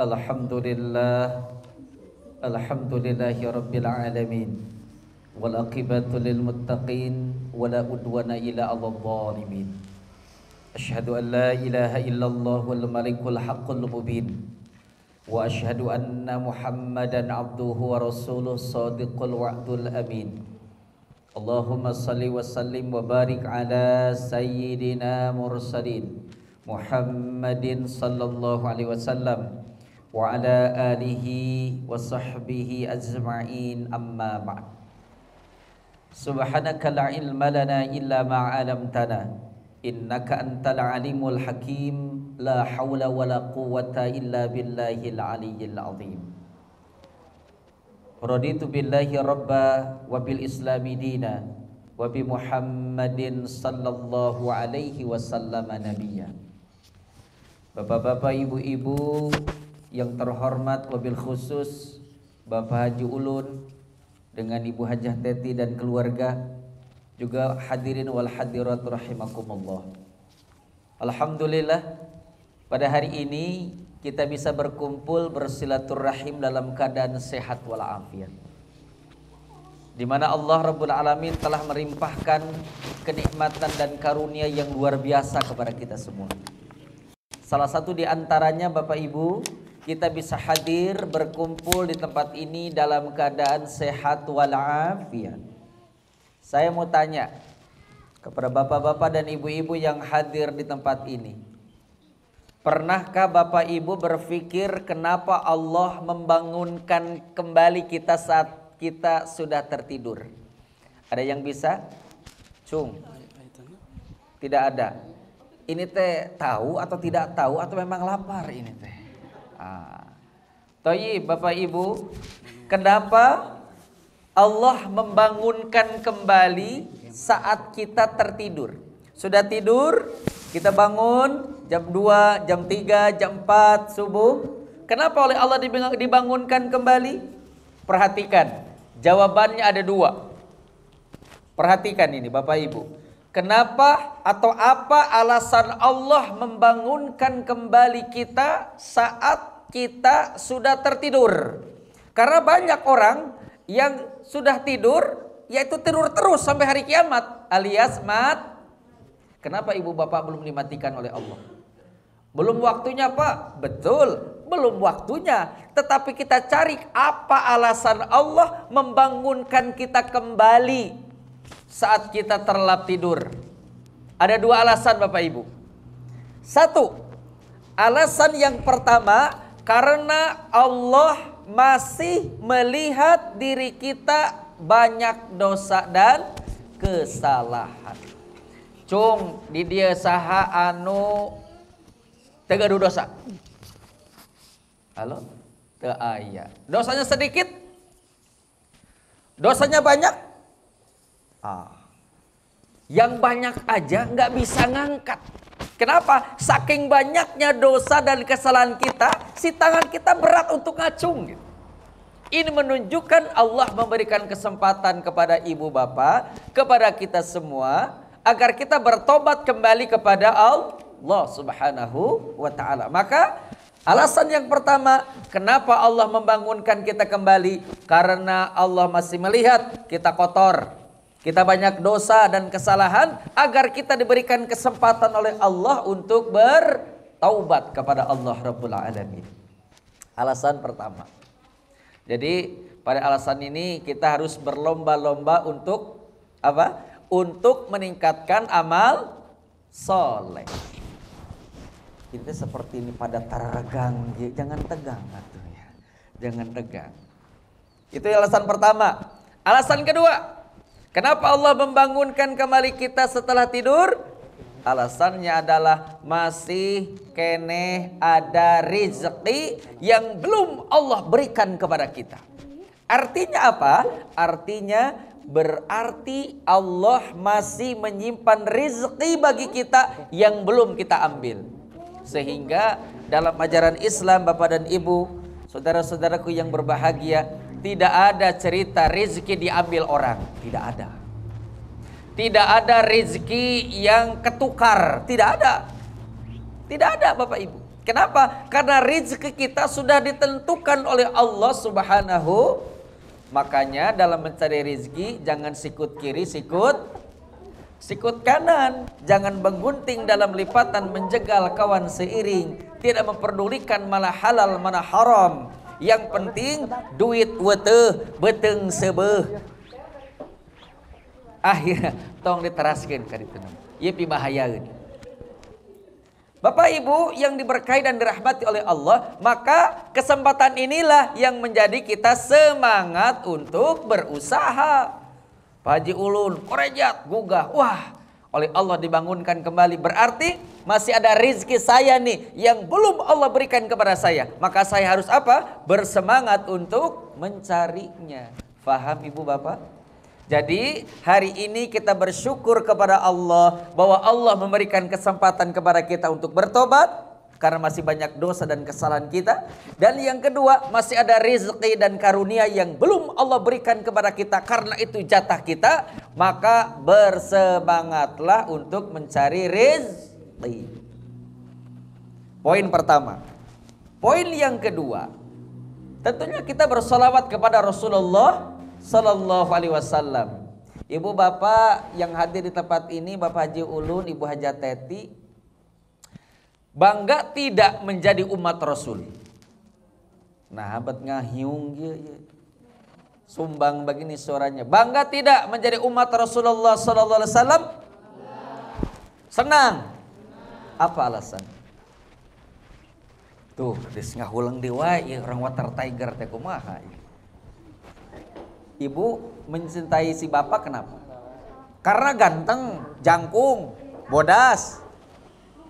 Alhamdulillah, alhamdulillahi rabbil alamin. Wal aqibatu lil muttaqin wala udwana illa 'alal zalimin. Asyhadu an la ilaha illallah wal malikul haqqul mubin. Wa asyhadu anna Muhammadan abduhu wa rasuluh shadiqul wa'dul amin. Allahumma salli wa sallim wa barik ala sayyidina mursalin Muhammadin sallallahu alaihi wasallam wa ala alihi wa sahbihi ajma'in, amma ba'd. Subhanaka la ilma lana illa ma 'allamtana innaka antal alimul hakim. La haula wa la quwwata illa billahil aliyyil azim. Raditu billahi rabba wa bil islami dina wa bi Muhammadin sallallahu alaihi wasallam nabiyya. Bapak-bapak, ibu-ibu yang terhormat, wabil khusus Bapak Haji Ulun dengan Ibu Hajah Teti dan keluarga, juga hadirin wal hadirat rahimakumullah. Alhamdulillah, pada hari ini kita bisa berkumpul bersilaturahim dalam keadaan sehat walafiat, di mana Allah Rabbul Alamin telah merimpahkan kenikmatan dan karunia yang luar biasa kepada kita semua. Salah satu di antaranya, Bapak Ibu, kita bisa hadir berkumpul di tempat ini dalam keadaan sehat walafiat. Saya mau tanya kepada bapak-bapak dan ibu-ibu yang hadir di tempat ini, pernahkah Bapak Ibu berpikir kenapa Allah membangunkan kembali kita saat kita sudah tertidur? Ada yang bisa? Cung? Tidak ada. Ini teh tahu atau tidak tahu atau memang lapar ini teh? Toyi Bapak Ibu, kenapa Allah membangunkan kembali saat kita tertidur? Sudah tidur, kita bangun jam 2, jam 3, jam 4 subuh. Kenapa oleh Allah dibangunkan kembali? Perhatikan, jawabannya ada 2. Perhatikan ini Bapak Ibu. Kenapa atau apa alasan Allah membangunkan kembali kita saat kita sudah tertidur? Karena banyak orang yang sudah tidur, yaitu tidur terus sampai hari kiamat, alias mat. Kenapa ibu bapak belum dimatikan oleh Allah? Belum waktunya Pak? Betul, belum waktunya. Tetapi kita cari apa alasan Allah membangunkan kita kembali saat kita terlelap tidur. Ada 2 alasan Bapak Ibu. 1, alasan yang pertama, karena Allah masih melihat diri kita banyak dosa dan kesalahan. Cung, di dia saha anu tegaduh dosa? Halo? Teu aya. Dosanya sedikit? Dosanya banyak? Yang banyak aja nggak bisa ngangkat. Kenapa? Saking banyaknya dosa dan kesalahan kita, si tangan kita berat untuk ngacung gitu. Ini menunjukkan Allah memberikan kesempatan kepada ibu bapak, kepada kita semua, agar kita bertobat kembali kepada Allah Subhanahu wa ta'ala. Maka alasan yang pertama, kenapa Allah membangunkan kita kembali? Karena Allah masih melihat kita kotor, kita banyak dosa dan kesalahan, agar kita diberikan kesempatan oleh Allah untuk bertaubat kepada Allah Rabbul Alamin. Alasan pertama. Jadi pada alasan ini kita harus berlomba-lomba untuk apa? Untuk meningkatkan amal soleh. Ini seperti ini pada taragang, jangan tegang atuh ya. Jangan tegang. Itu alasan pertama. Alasan kedua, kenapa Allah membangunkan kembali kita setelah tidur? Alasannya adalah masih keneh ada rezeki yang belum Allah berikan kepada kita. Artinya apa? Artinya berarti Allah masih menyimpan rezeki bagi kita yang belum kita ambil. Sehingga dalam ajaran Islam Bapak dan Ibu, saudara-saudaraku yang berbahagia, tidak ada cerita rezeki diambil orang, tidak ada. Tidak ada rezeki yang ketukar, tidak ada. Tidak ada Bapak Ibu. Kenapa? Karena rezeki kita sudah ditentukan oleh Allah Subhanahu. Makanya dalam mencari rezeki jangan sikut kiri, sikut kanan. Jangan menggunting dalam lipatan, menjegal kawan seiring. Tidak memperdulikan mana halal mana haram. Yang penting duit weteuh beteng sebeuh. Akhirnya tong diteraskeun ka ditu. Ieu pibahayaeun. Bapak Ibu yang diberkahi dan dirahmati oleh Allah, maka kesempatan inilah yang menjadi kita semangat untuk berusaha. Pak Haji Ulun, korejat, gugah, wah, oleh Allah dibangunkan kembali. Berarti masih ada rezeki saya nih yang belum Allah berikan kepada saya. Maka saya harus apa? Bersemangat untuk mencarinya. Faham Ibu Bapak? Jadi hari ini kita bersyukur kepada Allah bahwa Allah memberikan kesempatan kepada kita untuk bertobat karena masih banyak dosa dan kesalahan kita. Dan yang kedua, masih ada rezeki dan karunia yang belum Allah berikan kepada kita karena itu jatah kita. Maka bersemangatlah untuk mencari rezeki. Poin pertama. Poin yang kedua, tentunya kita bersolawat kepada Rasulullah Sallallahu Alaihi Wasallam. Ibu bapak yang hadir di tempat ini, Bapak Haji Ulun, Ibu Haja Teti, bangga tidak menjadi umat Rasul. Nah, abad ngahiung ya. Sumbang begini suaranya. Bangga tidak menjadi umat Rasulullah Sallallahu Alaihi Wasallam? Senang. Apa alasan? Tuh, des ngahulang dewa, ya orang water tiger teh kumaha. Ibu mencintai si bapak kenapa? Karena ganteng, jangkung, bodas,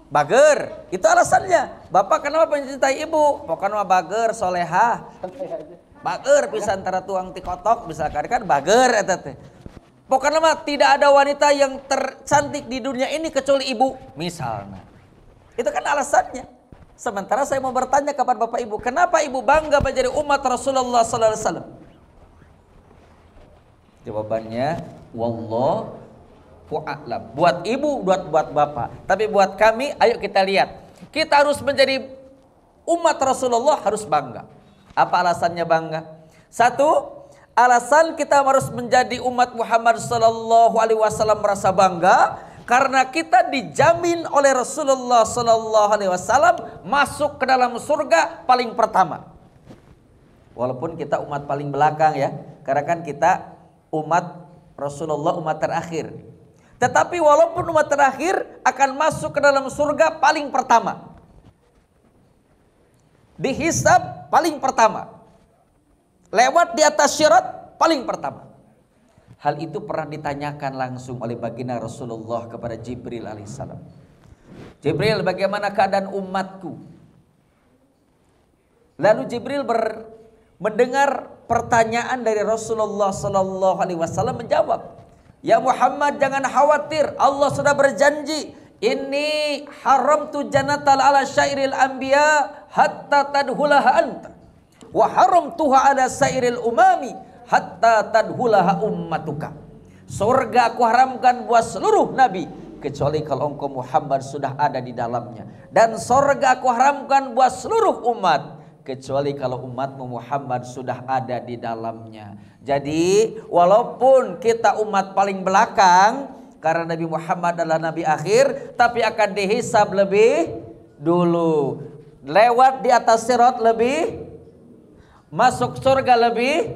bager. Itu alasannya. Bapak kenapa mencintai ibu? Pokoknya bager, solehah. Bager bisa antara tuang tikotok misalkan kan bager eta teh. Pokoknya mah tidak ada wanita yang tercantik di dunia ini kecuali ibu misalnya. Itu kan alasannya. Sementara saya mau bertanya kepada Bapak Ibu, kenapa ibu bangga menjadi umat Rasulullah sallallahu alaihi wasallam? Jawabannya wallahu a'lam. Buat ibu, buat bapak. Tapi buat kami, ayo kita lihat. Kita harus menjadi umat Rasulullah, harus bangga. Apa alasannya bangga? Satu, alasan kita harus menjadi umat Muhammad sallallahu alaihi wasallam merasa bangga karena kita dijamin oleh Rasulullah sallallahu alaihi wasallam masuk ke dalam surga paling pertama. Walaupun kita umat paling belakang ya, karena kan kita umat Rasulullah, umat terakhir. Tetapi walaupun umat terakhir akan masuk ke dalam surga paling pertama. Dihisab paling pertama. Lewat di atas syirat paling pertama. Hal itu pernah ditanyakan langsung oleh baginda Rasulullah kepada Jibril alaihissalam. Jibril, bagaimana keadaan umatku? Lalu Jibril mendengar pertanyaan dari Rasulullah sallallahu alaihi wasallam menjawab, "Ya Muhammad, jangan khawatir. Allah sudah berjanji, inni haramtu janatal ala syairil anbiya hatta tadhulaha anta. Wa haramtuha ala sairil umami hatta tadhulaha ummatuka." Surga aku haramkan buat seluruh nabi kecuali kalau engkau Muhammad sudah ada di dalamnya. Dan surga aku haramkan buat seluruh umat kecuali kalau umatmu Muhammad sudah ada di dalamnya. Jadi walaupun kita umat paling belakang karena Nabi Muhammad adalah Nabi akhir, tapi akan dihisab lebih dulu. Lewat di atas sirat lebih, masuk surga lebih.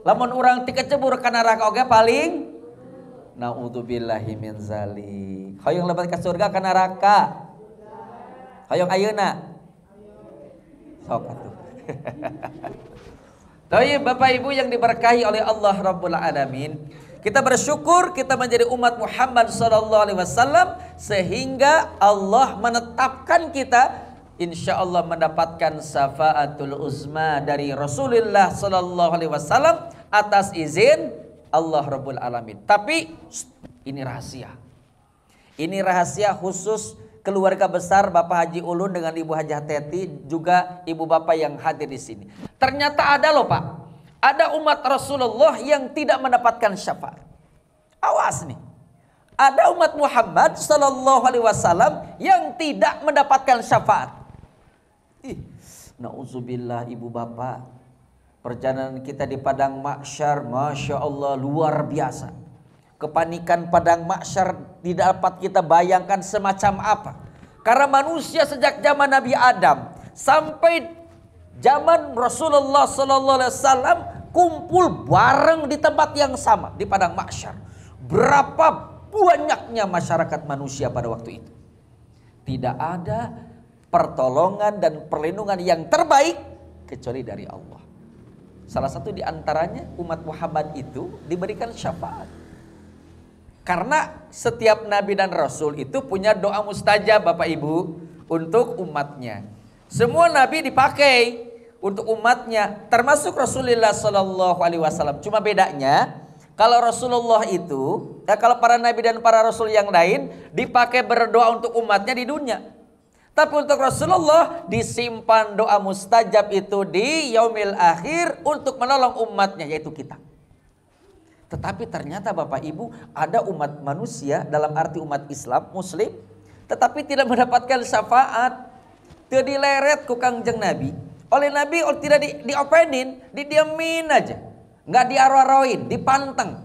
Lamun orang tikecebur ka neraka oge paling naudzubillahi min zalik. Hoyong lebat ka surga ka neraka. Hoyong ayeuna. Sok atuh. Baik Bapak Ibu yang diberkahi oleh Allah Rabbul Alamin, kita bersyukur kita menjadi umat Muhammad sallallahu alaihi wasallam sehingga Allah menetapkan kita insyaallah mendapatkan syafaatul uzma dari Rasulullah sallallahu alaihi wasallam atas izin Allah Rabbul Alamin. Tapi ini rahasia. Ini rahasia khusus keluarga besar Bapak Haji Ulun dengan Ibu Hajah Teti, juga ibu bapak yang hadir di sini. Ternyata ada loh Pak, ada umat Rasulullah yang tidak mendapatkan syafaat. Awas nih, ada umat Muhammad sallallahu alaihi wasallam yang tidak mendapatkan syafaat. Ih, na'udzubillah ibu bapak. Perjalanan kita di padang mahsyar, Masya Allah luar biasa. Kepanikan padang mahsyar tidak dapat kita bayangkan semacam apa. Karena manusia sejak zaman Nabi Adam sampai zaman Rasulullah Sallallahu Alaihi Wasallam kumpul bareng di tempat yang sama di padang mahsyar. Berapa banyaknya masyarakat manusia pada waktu itu. Tidak ada pertolongan dan perlindungan yang terbaik kecuali dari Allah. Salah satu di antaranya umat Muhammad itu diberikan syafaat. Karena setiap nabi dan rasul itu punya doa mustajab Bapak Ibu untuk umatnya. Semua nabi dipakai untuk umatnya, termasuk Rasulullah Sallallahu Alaihi Wasallam. Cuma bedanya kalau Rasulullah itu, kalau para nabi dan para rasul yang lain dipakai berdoa untuk umatnya di dunia. Tapi untuk Rasulullah disimpan doa mustajab itu di yaumil akhir untuk menolong umatnya, yaitu kita. Tetapi ternyata Bapak Ibu ada umat manusia dalam arti umat Islam, Muslim, tetapi tidak mendapatkan syafaat. Tidak dileret ku Kangjeng Nabi. Oleh Nabi tidak diopenin, didiamin aja. Nggak diaro-aroin, dipanteng.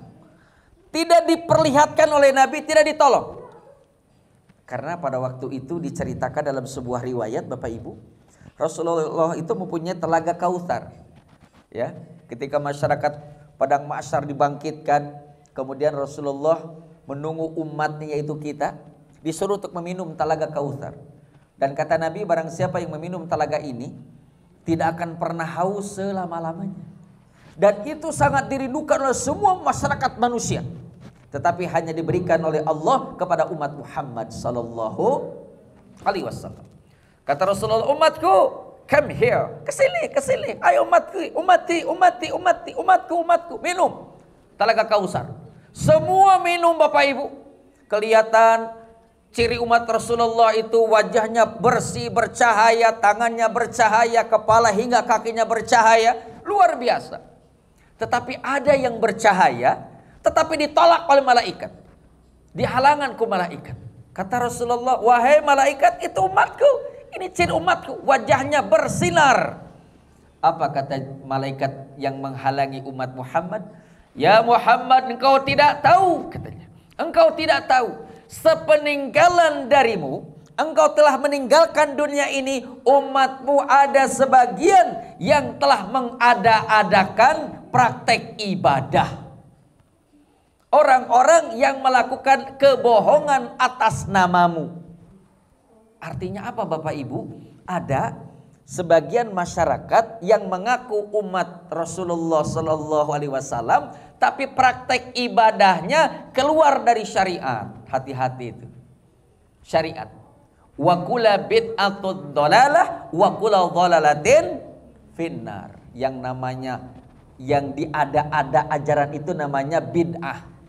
Tidak diperlihatkan oleh Nabi, tidak ditolong. Karena pada waktu itu diceritakan dalam sebuah riwayat Bapak Ibu, Rasulullah itu mempunyai telaga Kautsar. Ya, ketika masyarakat padang mahsyar dibangkitkan, kemudian Rasulullah menunggu umatnya yaitu kita, disuruh untuk meminum telaga Kautsar. Dan kata Nabi, barang siapa yang meminum telaga ini tidak akan pernah haus selama-lamanya. Dan itu sangat dirindukan oleh semua masyarakat manusia. Tetapi hanya diberikan oleh Allah kepada umat Muhammad Sallallahu Alaihi Wasallam. Kata Rasulullah, umatku, come here, kesini, ayo umatku, minum telaga Kautsar. Semua minum Bapak Ibu. Kelihatan ciri umat Rasulullah itu wajahnya bersih, bercahaya, tangannya bercahaya, kepala hingga kakinya bercahaya, luar biasa. Tetapi ada yang bercahaya tetapi ditolak oleh malaikat, dihalangan ku malaikat. Kata Rasulullah, wahai malaikat, itu umatku, ini ciri umatku, wajahnya bersinar. Apa kata malaikat yang menghalangi umat Muhammad? Ya Muhammad, engkau tidak tahu, katanya. Engkau tidak tahu, sepeninggalan darimu, engkau telah meninggalkan dunia ini, umatmu ada sebagian yang telah mengada-adakan praktek ibadah. Orang-orang yang melakukan kebohongan atas namamu. Artinya apa Bapak Ibu? Ada sebagian masyarakat yang mengaku umat Rasulullah Sallallahu Alaihi Wasallam, tapi praktek ibadahnya keluar dari syariat. Hati-hati itu. Syariat. Wa kula bid'atud dhalalah wa kula dhalalatin finnar. Yang namanya, yang diada-ada ajaran itu namanya bid'ah.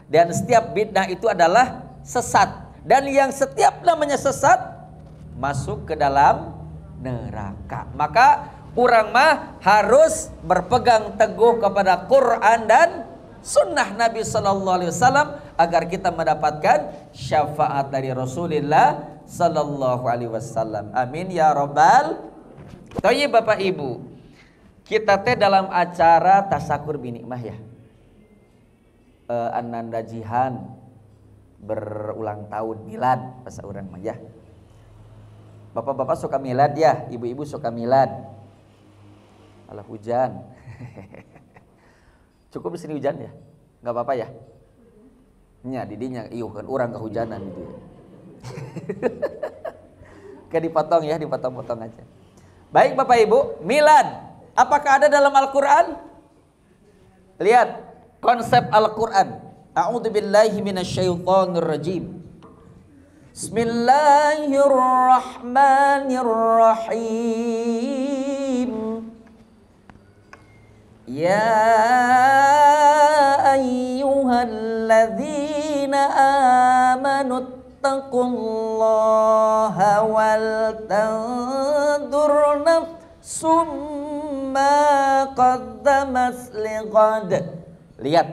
Dan setiap bid'ah itu adalah sesat. Dan yang setiap namanya sesat masuk ke dalam neraka. Maka orang mah harus berpegang teguh kepada Quran dan sunnah Nabi Sallallahu Alaihi Wasallam agar kita mendapatkan syafaat dari Rasulullah Sallallahu Alaihi Wasallam. Amin ya Rabbal. Thayyib Bapak Ibu, kita teh dalam acara tasakur binikmah ya. Ananda Jihan berulang tahun milad bahasa orang mah ya. Bapak-bapak suka milad ya, ibu-ibu suka milad. Alah hujan. Cukup di sini hujan ya? Nggak apa-apa ya? Nya didinya iuh kan orang kehujanan gitu. Kayak dipotong ya, dipotong-potong aja. Baik Bapak Ibu, milad apakah ada dalam Al-Qur'an? Lihat konsep Al-Quran. A'udzubillahi minasyaitonirrajim. Bismillahirrahmanirrahim. Ya ayyuhalladzina amanu taqullaha wal tanzur nafsum ma qaddamat lighad. Lihat,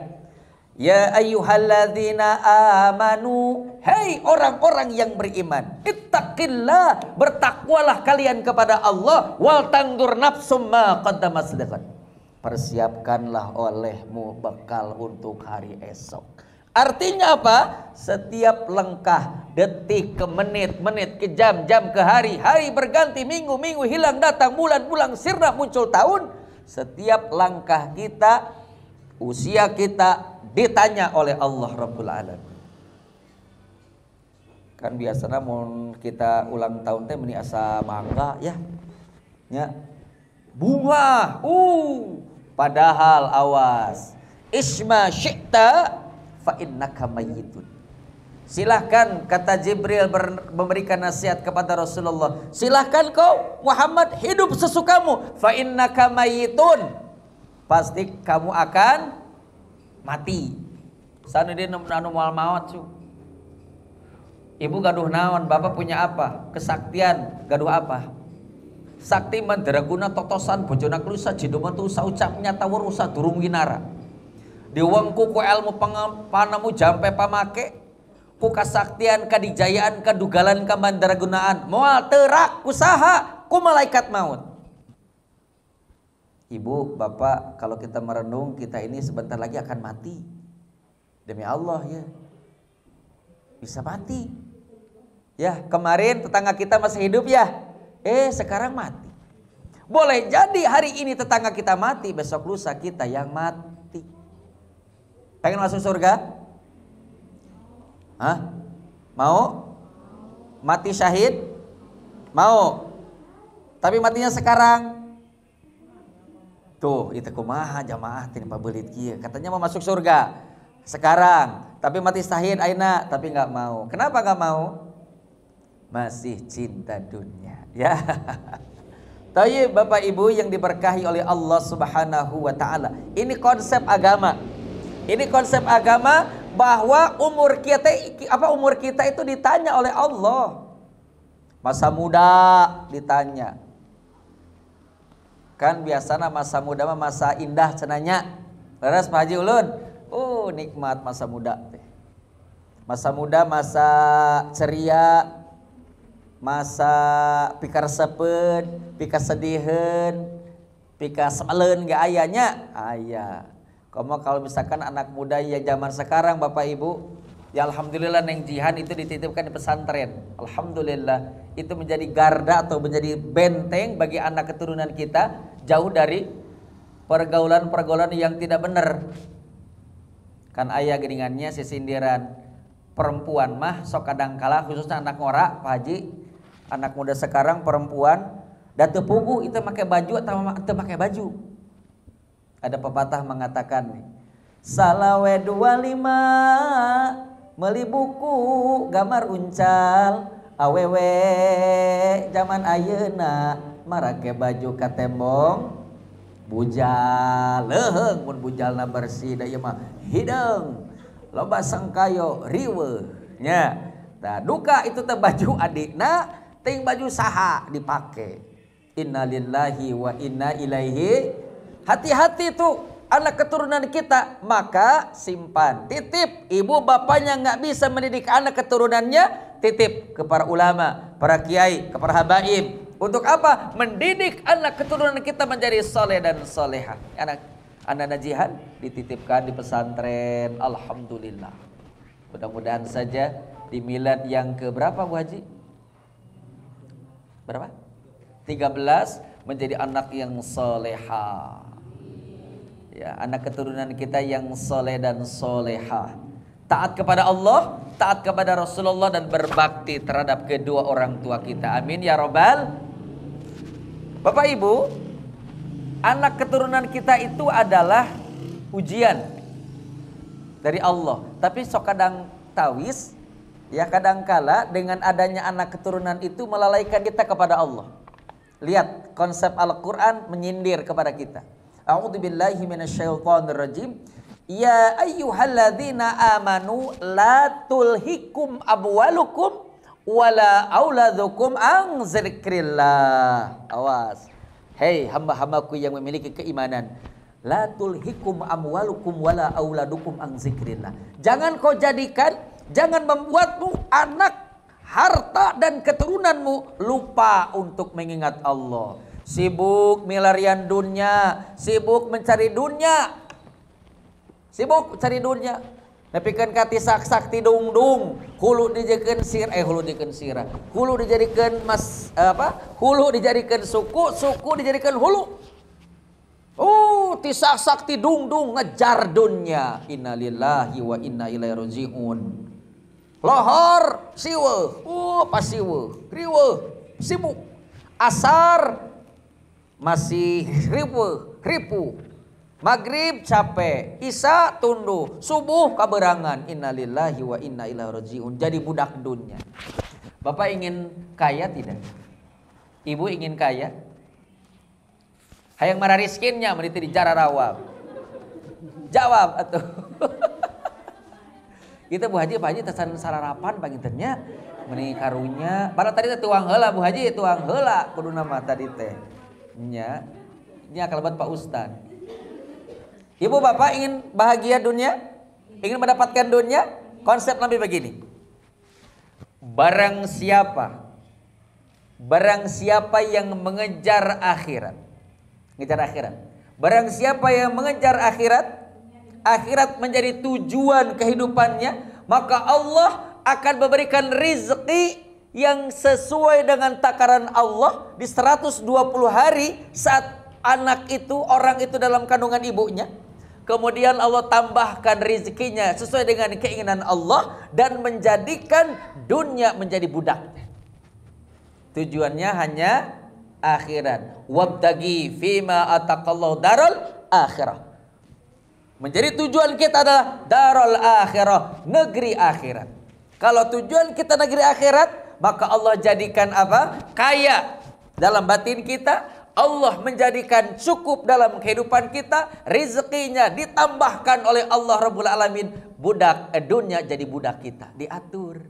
Ya ayyuhalladzina amanu, hei orang-orang yang beriman, ittaqillah, bertakwalah kalian kepada Allah, wal tangdur nafsum ma qaddamat lighad. Persiapkanlah olehmu bekal untuk hari esok. Artinya apa? Setiap langkah, detik, ke menit, menit, ke jam, jam, ke hari, hari berganti, minggu, minggu hilang datang, bulan, bulan sirna muncul tahun. Setiap langkah kita, usia kita ditanya oleh Allah Rabbul Alamin. Kan biasanya mau kita ulang tahun teh meni asa mangga ya. Ya. Bunga. Padahal awas. Isma syi'ta fa innaka mayyitun. Silahkan, kata Jibril memberikan nasihat kepada Rasulullah, silahkan kau Muhammad hidup sesukamu, fa innaka mayyitun, pasti kamu akan mati. Sanudin anu moal maot cu. Ibu gaduh naon, bapak punya apa? Kesaktian, gaduh apa? Sakti mandraguna totosan bojona klusa jiduma tu saucap nyata usa durung ginara. Diwengku ku ilmu panamu jampe pamake, ku kasaktian kadijayaan kadugalan kamandragunaan, moal terak usaha ku malaikat maut. Ibu, bapak, kalau kita merenung, kita ini sebentar lagi akan mati. Demi Allah ya, bisa mati. Ya, kemarin tetangga kita masih hidup ya, sekarang mati. Boleh jadi hari ini tetangga kita mati, besok lusa kita yang mati. Pengen masuk surga? Hah? Mau? Mati syahid? Mau? Tapi matinya sekarang? Tuh, itu kumaha jamaah tin pabelit kieu. Katanya mau masuk surga sekarang, tapi mati syahid aina, tapi nggak mau. Kenapa nggak mau? Masih cinta dunia. Ya. Tayyib Bapak Ibu yang diberkahi oleh Allah Subhanahu wa taala. Ini konsep agama. Ini konsep agama bahwa umur kita itu ditanya oleh Allah. Masa muda ditanya. Kan biasanya masa muda mah masa indah cenanya. Leres Pak Haji Ulun. Nikmat masa muda. Masa muda masa ceria, masa pika resepeun, pika sediheun, pika semeleun ge ayanya. Aya. Kamu kalau misalkan anak muda ya zaman sekarang Bapak Ibu, ya alhamdulillah Neng Jihan itu dititipkan di pesantren. Alhamdulillah itu menjadi garda atau menjadi benteng bagi anak keturunan kita, jauh dari pergaulan-pergaulan yang tidak benar. Kan ayah geringannya sindiran perempuan mah sok kadangkala khususnya anak ngora Pak Haji, anak muda sekarang perempuan da teu puguh itu pakai baju atau teu pakai baju. Ada pepatah mengatakan nih, salawe 25 meuli buku gambar uncal, awewe zaman ayeuna marake baju ka tembong bujal leuheung mun bujalna bersih da ieu mah hideung loba sangkayo riweuh nya. Tah duka itu teh baju adikna ting baju saha dipake. Innalillahi wa inna ilaihi. Hati-hati tuh anak keturunan kita, maka simpan, titip. Ibu bapaknya nggak bisa mendidik anak keturunannya, titip ke para ulama, para kiai, ke para habaib. Untuk apa? Mendidik anak keturunan kita menjadi soleh dan soleha. Anak Jihan dititipkan di pesantren, alhamdulillah. Mudah-mudahan saja di milad yang ke berapa Bu Haji? Berapa? 13 menjadi anak yang soleha. Ya, anak keturunan kita yang soleh dan soleha, taat kepada Allah, taat kepada Rasulullah, dan berbakti terhadap kedua orang tua kita. Amin ya robbal. Bapak Ibu, anak keturunan kita itu adalah ujian dari Allah. Tapi sok kadang tawis, ya kadangkala dengan adanya anak keturunan itu melalaikan kita kepada Allah. Lihat konsep Al-Quran menyindir kepada kita. A'udzubillahi minasyaitonirrajim. Ya ayyuhalladzina amanu la tulhikum abwalukum wala auladukum an zikrillah. Awas. Hei hamba-hambaku yang memiliki keimanan, La tulhikum amwalukum wala auladukum an zikrillah. Jangan kau jadikan, jangan membuatmu anak, harta dan keturunanmu lupa untuk mengingat Allah. Sibuk milarian dunia, sibuk mencari dunia. Sibuk cari dunia. Nepikeun kati sakti dungdung, hulu dijadikan sirah, hulu dijadikan hulu dijadikan suku, suku dijadikan hulu. Tisak sakti dungdung ngejar dunia. Innalillahi wa inna ilaihi rajiun. Lohor siwe, pasiwe, riwe, sibuk. Asar masih ripu. Maghrib capek, isya tunduh, subuh kaberangan. Innalillahi wa inna ilaihi rajiun. Jadi budak dunia. Bapak ingin kaya tidak? Ibu ingin kaya? Hayang marah riskinnya meniti di jara rawab. Jawab atuh. Kita Bu Haji tesan sararapan pangintennya meni karunya. Pada tadi teh tuang heula Bu Haji, tuang heula kudu nama tadi teh. Nya kalebat Pak Ustad. Ibu bapak ingin bahagia dunia? Ingin mendapatkan dunia? Konsep Nabi begini. Barang siapa yang mengejar akhirat. Barang siapa yang mengejar akhirat menjadi tujuan kehidupannya, maka Allah akan memberikan rizki yang sesuai dengan takaran Allah di 120 hari saat anak itu, orang itu dalam kandungan ibunya. Kemudian Allah tambahkan rizkinya sesuai dengan keinginan Allah dan menjadikan dunia menjadi budak. Tujuannya hanya akhirat. Wabtagi fima ataqallahu darul akhirah. Menjadi tujuan kita adalah darul akhirah, negeri akhirat. Kalau tujuan kita negeri akhirat, maka Allah jadikan apa? Kaya dalam batin kita. Allah menjadikan cukup dalam kehidupan kita, rezekinya ditambahkan oleh Allah Rabbul Alamin. Budak dunia jadi budak kita, diatur.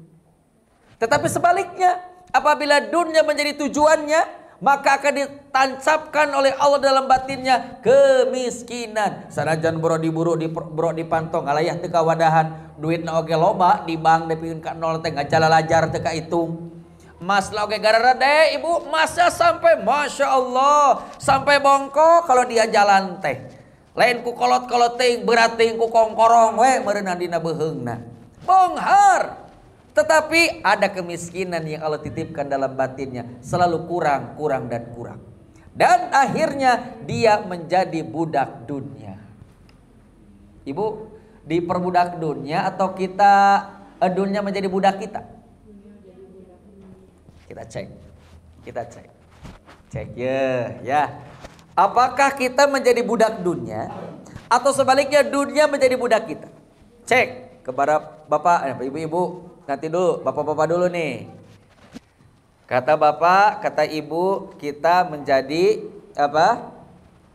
Tetapi sebaliknya, apabila dunia menjadi tujuannya, maka akan ditancapkan oleh Allah dalam batinnya kemiskinan. Sanajan boro diburu boro dipantong alayah teu kawadahan, duitna oge loba di bank dipikeun ka nol teh ngajalajar teu kahitung. Emas lah oke gara-gara deh ibu, emasnya sampai Masya Allah sampai bongkok kalau dia jalan teh. Lain ku kolot-kolot ting berating ku kongkorong we meureunna dina beheungna. Bonghar. Tetapi ada kemiskinan yang Allah titipkan dalam batinnya, selalu kurang dan kurang. Dan akhirnya dia menjadi budak dunia. Ibu, diperbudak dunia atau kita dunia menjadi budak kita? Kita cek ya. Apakah kita menjadi budak dunia atau sebaliknya dunia menjadi budak kita? Cek kepada bapak, ibu-ibu, nanti dulu bapak-bapak dulu nih. Kata bapak, kata ibu, kita menjadi apa?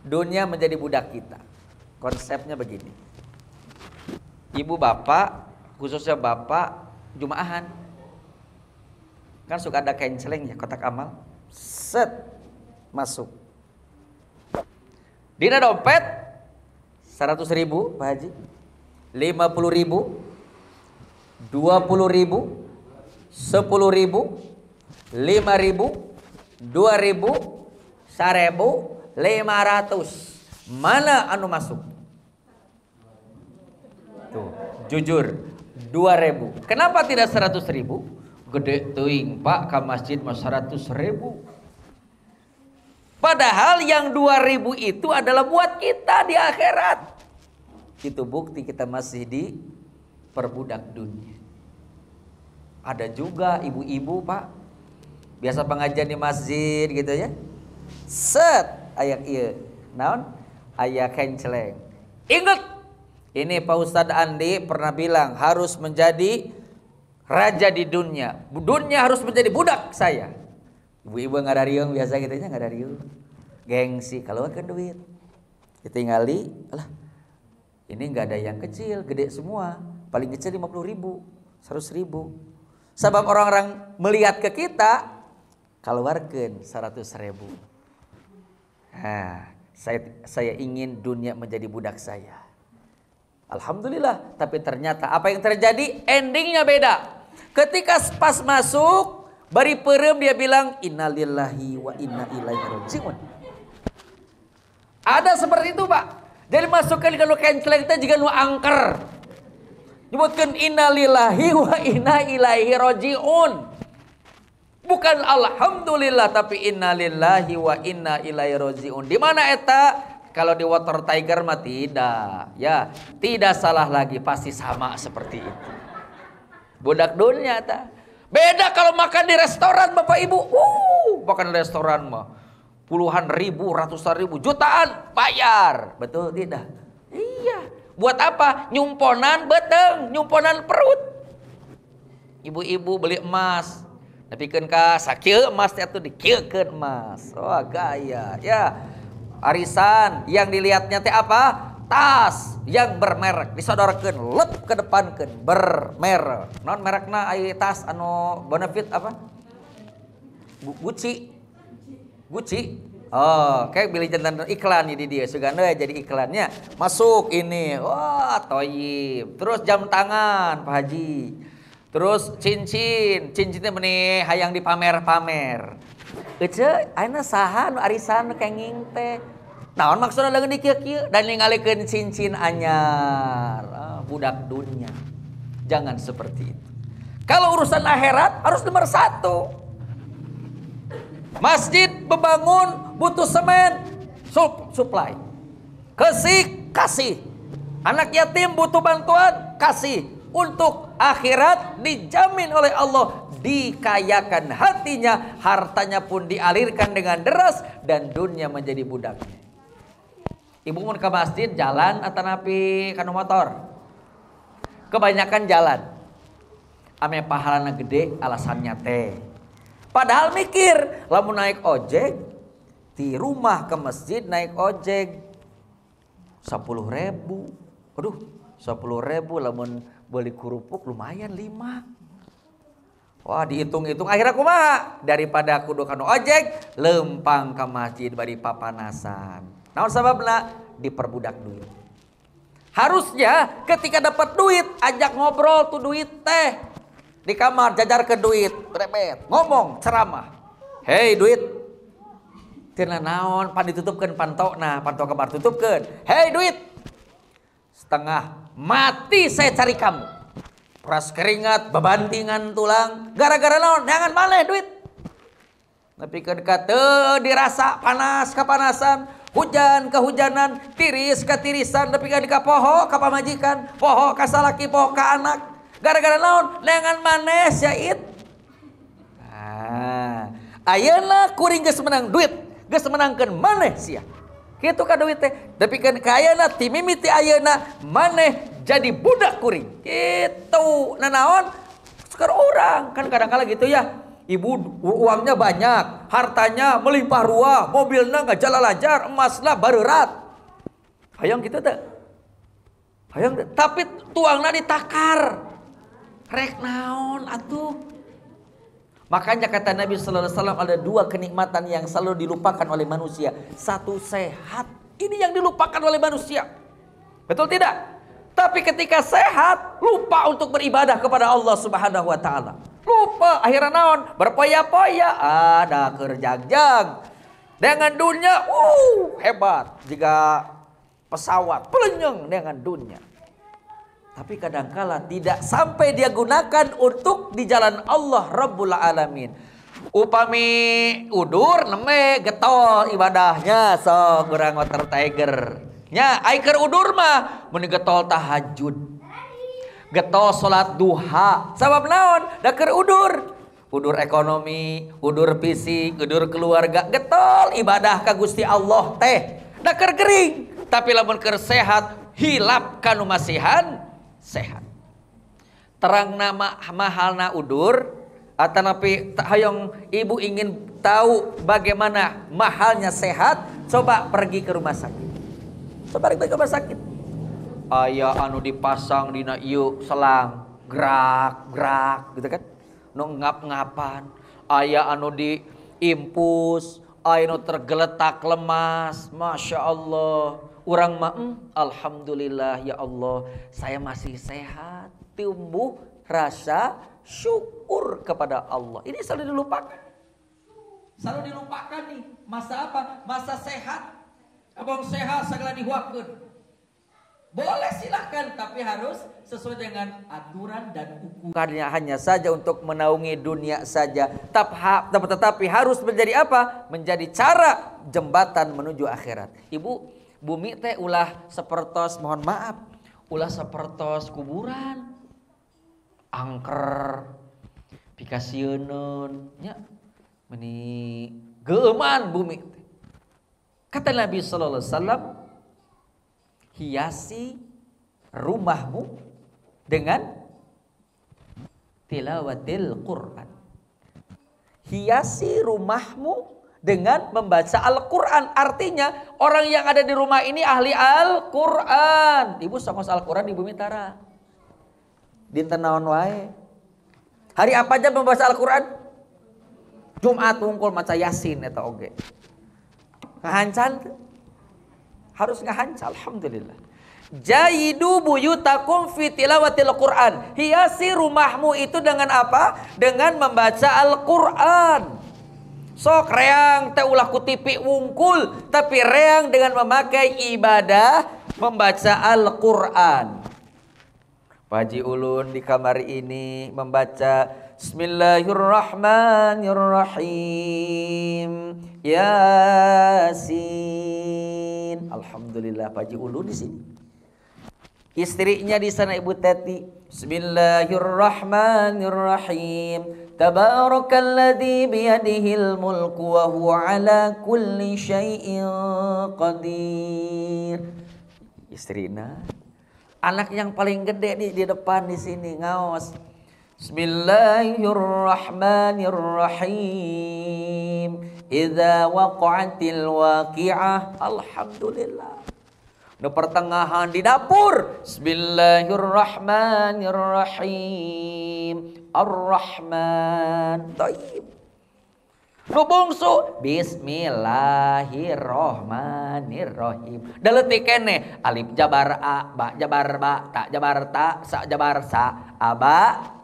Dunia menjadi budak kita. Konsepnya begini. Ibu bapak, khususnya bapak jumaahan. Kan suka ada canceling ya, kotak amal. Set, masuk. Dina dompet 100.000 Pak Haji, 50.000, 20.000, 10.000, 5.000, 2.000, 1.000, 1.500. Mana anu masuk? Tuh, jujur 2.000. Kenapa tidak 100.000? Gede teuing Pak, ka masjid mah 100.000. Padahal yang 2.000 itu adalah buat kita di akhirat. Itu bukti kita masih di perbudak dunia. Ada juga ibu-ibu Pak, biasa pengajian di masjid gitu ya. Set aya ieu. Naon? Aya kenceleng. Ingat, ini Pak Ustadz Andi pernah bilang harus menjadi raja di dunia. Dunia harus menjadi budak saya. Ibu-ibu ngadariung biasa gitu nya ngadariung. Gengsi keluarkan duit. Ditinggali, alah. Ini enggak ada yang kecil, gede semua. Paling kecil 50.000, 100.000. Sebab orang-orang melihat ke kita, keluarkan 100.000. Nah, Saya ingin dunia menjadi budak saya. Alhamdulillah, tapi ternyata apa yang terjadi? Endingnya beda. Ketika pas masuk, bari perem dia bilang innalillahi wa inna ilaihi rajiun. Ada seperti itu, Pak. Jadi masukkan kalau kenceleng kita juga nu angker. Nyebutkan innalillahi wa inna ilaihi rajiun. Bukan alhamdulillah tapi innalillahi wa inna ilaihi rajiun. Di mana eta? Kalau di Water Tiger mah tidak. Ya, tidak salah lagi, pasti sama seperti itu. Budak dunia ta. Beda kalau makan di restoran Bapak Ibu. Makan di restoran mah puluhan ribu, ratusan ribu, jutaan bayar. Betul tidak? Iya. Buat apa? Nyumponan beteng, nyumponan perut. Ibu-ibu beli emas. Nepikeun ka sakieu emas teh atuh dikieukeun emas. Oh, gaya. Ya. Arisan yang dilihatnya teh apa? Tas yang bermerek disodorkeun lep ke depankeun bermerek. Non merekna aya tas anu benefit apa? Gucci. Oh, kayak beli jantan iklan di dia sugana jadi iklannya. Masuk ini. Wah, toyib. Terus jam tangan, Pak Haji. Terus cincinnya meni hayang dipamer-pamer. Ece, ayeuna saha nu arisan kenging teh. Naon maksudna leungeun di kieu-kieu dan ningalikeun cincin anyar. Budak dunia. Jangan seperti itu. Kalau urusan akhirat harus nomor 1. Masjid membangun butuh semen, supply. Kasih. Anak yatim butuh bantuan, kasih. Untuk akhirat dijamin oleh Allah, dikayakan hatinya, hartanya pun dialirkan dengan deras dan dunia menjadi budaknya. Ibu mun ke masjid jalan atau napi kanu motor. Kebanyakan jalan. Ame pahalana gede alasannya teh. Padahal mikir, lamun naik ojek di rumah ke masjid naik ojek 10.000. Aduh, 10.000 lamun beli kerupuk lumayan 5. Wah, dihitung-hitung akhirnya kumaha? Daripada kudu kanu ojek, lempang ke masjid bari papanasan. Naon sababna? Diperbudak duit. Harusnya ketika dapat duit ajak ngobrol tuh duit teh. Di kamar jajar ke duit, rebet, ngomong, ceramah. Hei duit, tina naon, pan ditutupkeun pantokna, pantok kamar tutupkeun. Hei duit, setengah mati saya cari kamu. Peras keringat, bebantingan tulang, gara-gara naon, jangan maleh duit. Tapi kedekat dirasa panas kepanasan, hujan kehujanan, tiris ketirisan, tapi kedekat poho kapamajikan, poho kasalaki, poho ka anak. Gara-gara naon? Lengan maneh syait. Ayeuna kuring geus menang duit, geus menangkeun maneh sia. Kitu ka duit teh. Dapikeun ka ayeuna ti mimiti ayeuna maneh jadi budak kuring. Kitu. Nah naon? Sekar orang kan kadang-kala gitu ya. Ibu uangnya banyak, hartanya melimpah ruah, mobilnya enggak jalalajar, emasna bareurat. Hayang kitu teh. Hayang tapi tuangna ditakar. Rek naon atuh. Makanya kata Nabi sallallahu alaihi wasallam ada 2 kenikmatan yang selalu dilupakan oleh manusia. 1 sehat. Ini yang dilupakan oleh manusia. Betul tidak? Tapi ketika sehat lupa untuk beribadah kepada Allah Subhanahu wa taala. Lupa akhirnya naon? Berpoya-poya, ada kerjag-jag. Dengan dunia hebat jika pesawat pelenyeng dengan dunia. Tapi kadangkala tidak sampai dia gunakan untuk di jalan Allah Rabbul Alamin. Upami udur neme getol ibadahnya sok urang Water Tiger. Nya ai keur udur mah mun getol tahajud. Getol salat duha. Sabab naon? Da keur udur. Udur ekonomi, udur fisik, udur keluarga, getol ibadah ka Gusti Allah teh. Da keur gering. Tapi lamun keur sehat, hilap kanu masihan sehat. Terang nama mahalna udur atanapi hayong ibu ingin tahu bagaimana mahalnya sehat, coba pergi ke rumah sakit. Coba pergi ke rumah sakit. Aya anu dipasang dina ieu selang gerak gitu kan. Nu ngap-ngapan. Aya anu diimpus, Aino tergeletak lemas, Masya Allah. Orang mah, alhamdulillah ya Allah, saya masih sehat. Tumbuh rasa syukur kepada Allah. Ini selalu dilupakan. Selalu dilupakan nih. Masa apa? Masa sehat. Abang sehat segala dihuapkeun. Boleh silakan, tapi harus sesuai dengan aturan dan ukurannya. Hanya saja untuk menaungi dunia saja. Tetapi harus menjadi apa? Menjadi cara jembatan menuju akhirat. Ibu, bumi teh ulah sepertos, mohon maaf, ulah sepertos kuburan, angker, pikasieun, nya, meni geuman bumi. Kata Nabi Sallallahu Alaihi Wasallam, hiasi rumahmu dengan tilawatil Quran. Hiasi rumahmu dengan membaca Al-Quran. Artinya orang yang ada di rumah ini ahli Al-Quran. Ibu sangos Al-Quran di bumi tara. Dinten naon wae. Hari apa aja membaca Al-Quran? Jumat wungkul maca Yasin eta oge. Ngahancan. Harus ngahancan, alhamdulillah. Jayidu buyutakum fi tilawatil Quran. Hiasi rumahmu itu dengan apa? Dengan membaca Al-Quran. Sok reang teh ulah ku tipi wungkul, tapi reang dengan memakai ibadah membaca Al-Quran. Paji ulun di kamar ini membaca Bismillahirrahmanirrahim. Yasin. Alhamdulillah Paji ulun di sini. Istrinya di sana Ibu Teti. Bismillahirrahmanirrahim. Tabarakalladzi biyadihil mulku wa huwa ala kulli syai'in qadir. Istrina, anak yang paling gede di depan di sini ngaos. Bismillahirrahmanirrahim. Idza waqa'atil waqi'ah. Alhamdulillah. Nu pertengahan di dapur. Bismillahirrahmanirrahim. Ar-Rahman. Taib. Nu bungsu. Bismillahirrahmanirrahim. Daletik kene. Alif jabar a, ba jabar ba, ta jabar ta, sa jabar sa, aba.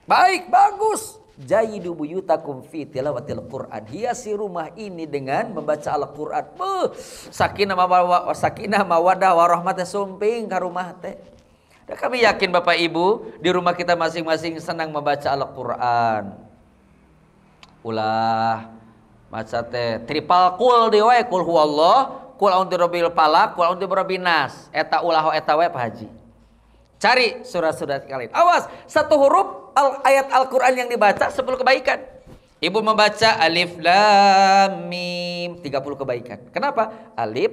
Baik, bagus. Jayidu buyutakum fi tilawatil Quran. Hiasi rumah ini dengan membaca Al-Quran. Sakinah mawadah warahmah sumping ka rumah teh. Dan kami yakin Bapak Ibu di rumah kita masing-masing senang membaca Al-Quran. Ulah maca teh triple kul di wae, kul huwallah, kul a'udzu birabbil falaq, kul a'udzu birabbin nas. Eta ulah eta wae Pak Haji. Cari surat-surat kalian. Awas, satu huruf ayat Al-Quran yang dibaca 10 kebaikan. Ibu membaca alif lam mim 30 kebaikan. Kenapa? Alif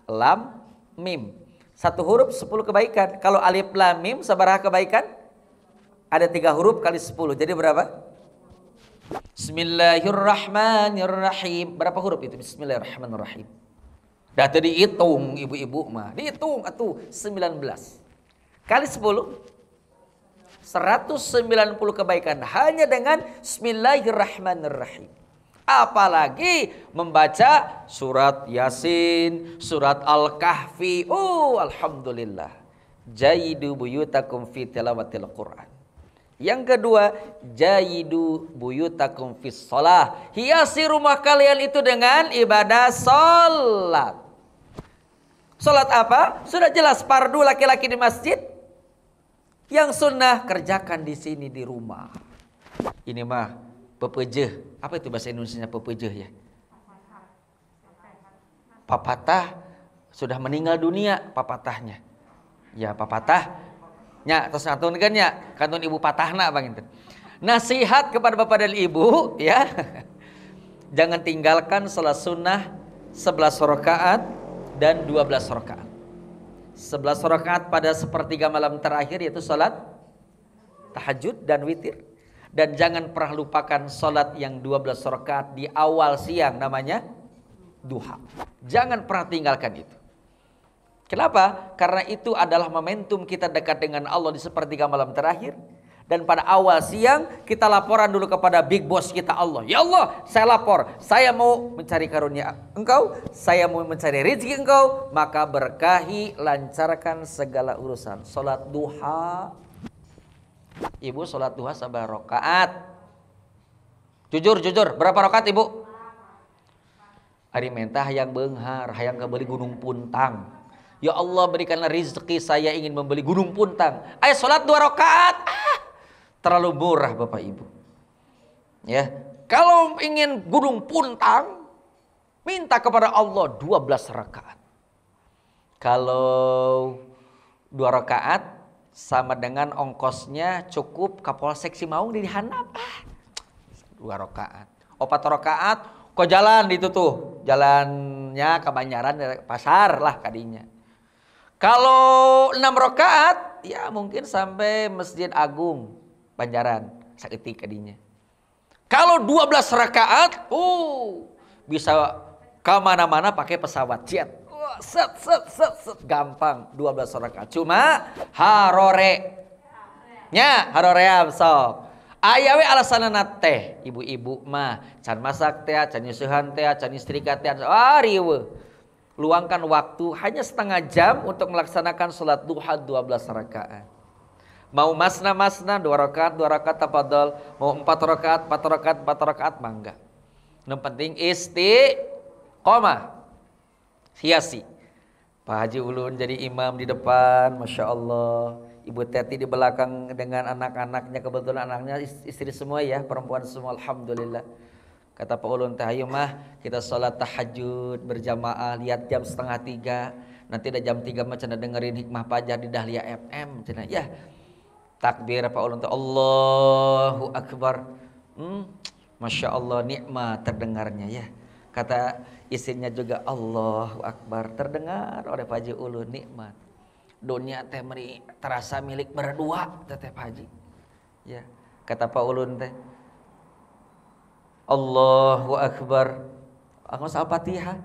lam mim. Satu huruf 10 kebaikan. Kalau alif lam mim sabaraha kebaikan? Ada 3 huruf kali 10. Jadi berapa? Bismillahirrahmanirrahim. Berapa huruf itu? Bismillahirrahmanirrahim. Dah tadi dihitung ibu-ibu mah. Dihitung atuh 19. Kali 10 190 kebaikan hanya dengan Bismillahirrahmanirrahim. Apalagi membaca surat Yasin, surat Al-Kahfi. Oh, alhamdulillah. Jayidu buyutakum fi tilawatil Quran. Yang kedua, jayidu buyutakum fis shalah. Hiasi rumah kalian itu dengan ibadah salat. Salat apa? Sudah jelas fardu laki-laki di masjid. Yang sunnah kerjakan di sini di rumah. Ini mah pepejeh. Apa itu bahasa Indonesianya pepejeh ya? Papatah sudah meninggal dunia papatahnya. Ya papatah. Nya terus kantun kan ya, kantun ibu patahna bang itu. Nasihat kepada bapak dan ibu ya. Jangan tinggalkan salat sunnah 11 rakaat dan 12 rakaat. 11 rakaat pada sepertiga malam terakhir yaitu salat tahajud dan witir. Dan jangan pernah lupakan salat yang 12 rakaat di awal siang namanya duha. Jangan pernah tinggalkan itu. Kenapa? Karena itu adalah momentum kita dekat dengan Allah di sepertiga malam terakhir. Dan pada awal siang kita laporan dulu kepada big boss kita Allah. Ya Allah, saya lapor, saya mau mencari karunia Engkau, saya mau mencari rezeki Engkau, maka berkahi, lancarkan segala urusan. Salat duha. Ibu salat duha sabar rakaat. Jujur, berapa rakaat Ibu? Ari mentah hayang beunghar, hayang kabeli gunung puntang. Ya Allah, berikanlah rezeki, saya ingin membeli gunung puntang. Ayo salat 2 rakaat. Terlalu murah Bapak Ibu. Ya, kalau ingin gunung puntang, minta kepada Allah 12 rakaat. Kalau 2 rakaat sama dengan ongkosnya cukup Kapolsek Cimaung di handap. 2 rakaat. 4 rakaat kok jalan itu tuh. Jalannya ke Banjaran, pasar lah kadinya. Kalau 6 rakaat ya mungkin sampai Masjid Agung Banjaran saeutik kadinya. Kalau 12 rakaat, bisa ke mana-mana pakai pesawat jet. Set, gampang 12 rakaat. Cuma harore. Nya haroream sok. Aya we alasanana teh, ibu-ibu mah can masak teh, can nyusuhan teh, can istrika teh. Riweuh. Luangkan waktu hanya setengah jam untuk melaksanakan salat duha 12 rakaat. Mau masna 2 rakaat tafadhol, mau 4 rakaat mangga. Yang penting istiqomah. Hiasi. Pak Haji Ulun jadi imam di depan, Masya Allah. Ibu Teti di belakang dengan anak-anaknya, kebetulan anaknya istri semua ya, perempuan semua, alhamdulillah. Kata Pak Ulun, teh ayo mah kita sholat tahajud berjamaah, lihat jam 2:30. Nanti ada jam 3 mah cenah dengerin Hikmah Fajar di Dahlia FM, cenah ya. Takbir Pak Ulun, Allahu Akbar. Masya Allah, nikmat terdengarnya ya. Kata istrinya juga, Allahu Akbar, terdengar oleh Pak Haji Ulun, nikmat. Dunia teh meri terasa milik berdua teh Pak Haji. Ya, kata Pak Ulun teh, Allahu Akbar. Aku Al-Fatihah.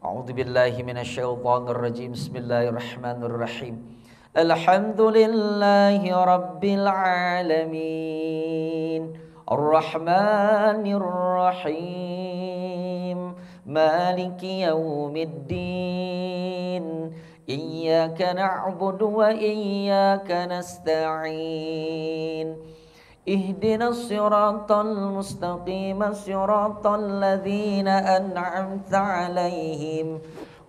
A'udzubillahi minasyaitonirrajim. Bismillahirrahmanirrahim. Alhamdulillahi rabbil alamin. Ar-Rahmanir Rahim. Maliki yaumiddin. Iyyaka na'budu wa iyyaka nasta'in. Ihdinas siratal mustaqim, siratal ladzina an'amta 'alaihim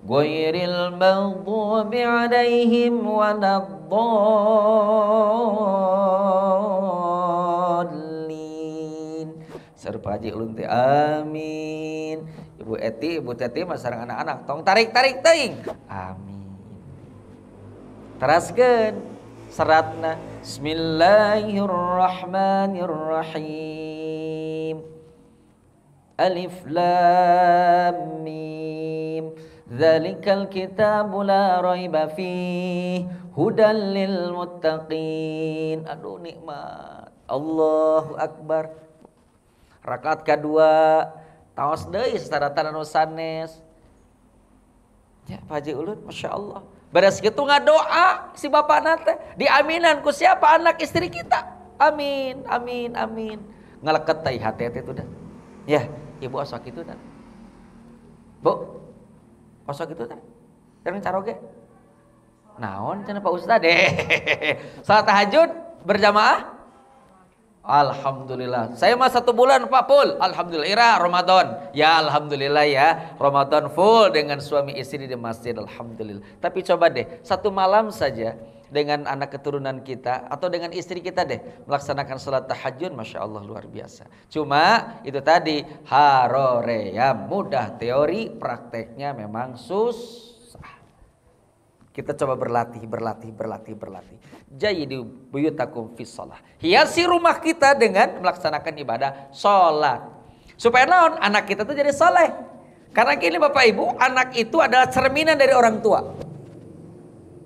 ghairil maghdubi 'alaihim waladdallin. Sareng Haji Ulun teh amin. Ibu Eti, Ibu Teti mah sareng anak-anak tong tarik teuing. Amin. Teraskeun seratna. Bismillahirrahmanirrahim. Alif lam mim. Dzalikal kitabu la raiba fihi hudan lil muttaqin. Aduh nikmat. Allahu Akbar. Rakaat kedua taos deui saratan anu sanes. Ya Pak Haji Ulun, Masya Allah. Beres gitu ngadoa si bapak nate diaminan ku siapa? Anak istri kita. Amin, amin, amin. Ngeleket teh hati itu dah. Ya, ibu osok itu dah. Bu, osok itu dah. Jangan caroge. Naon cenah Pak Ustad deh. Salat tahajud berjamaah. Alhamdulillah. Saya mah 1 bulan Pak full. Alhamdulillah. Ira Ramadan. Ya alhamdulillah ya. Ramadan full dengan suami istri di masjid. Alhamdulillah. Tapi coba deh 1 malam saja dengan anak keturunan kita atau dengan istri kita deh melaksanakan salat tahajud, Masya Allah luar biasa. Cuma itu tadi haroream, mudah teori, prakteknya memang susah. Kita coba berlatih. Jayidu buyutakum fis shalah. Hiasi rumah kita dengan melaksanakan ibadah sholat. Supaya naon? Anak kita tuh jadi soleh. Karena gini Bapak Ibu, anak itu adalah cerminan dari orang tua.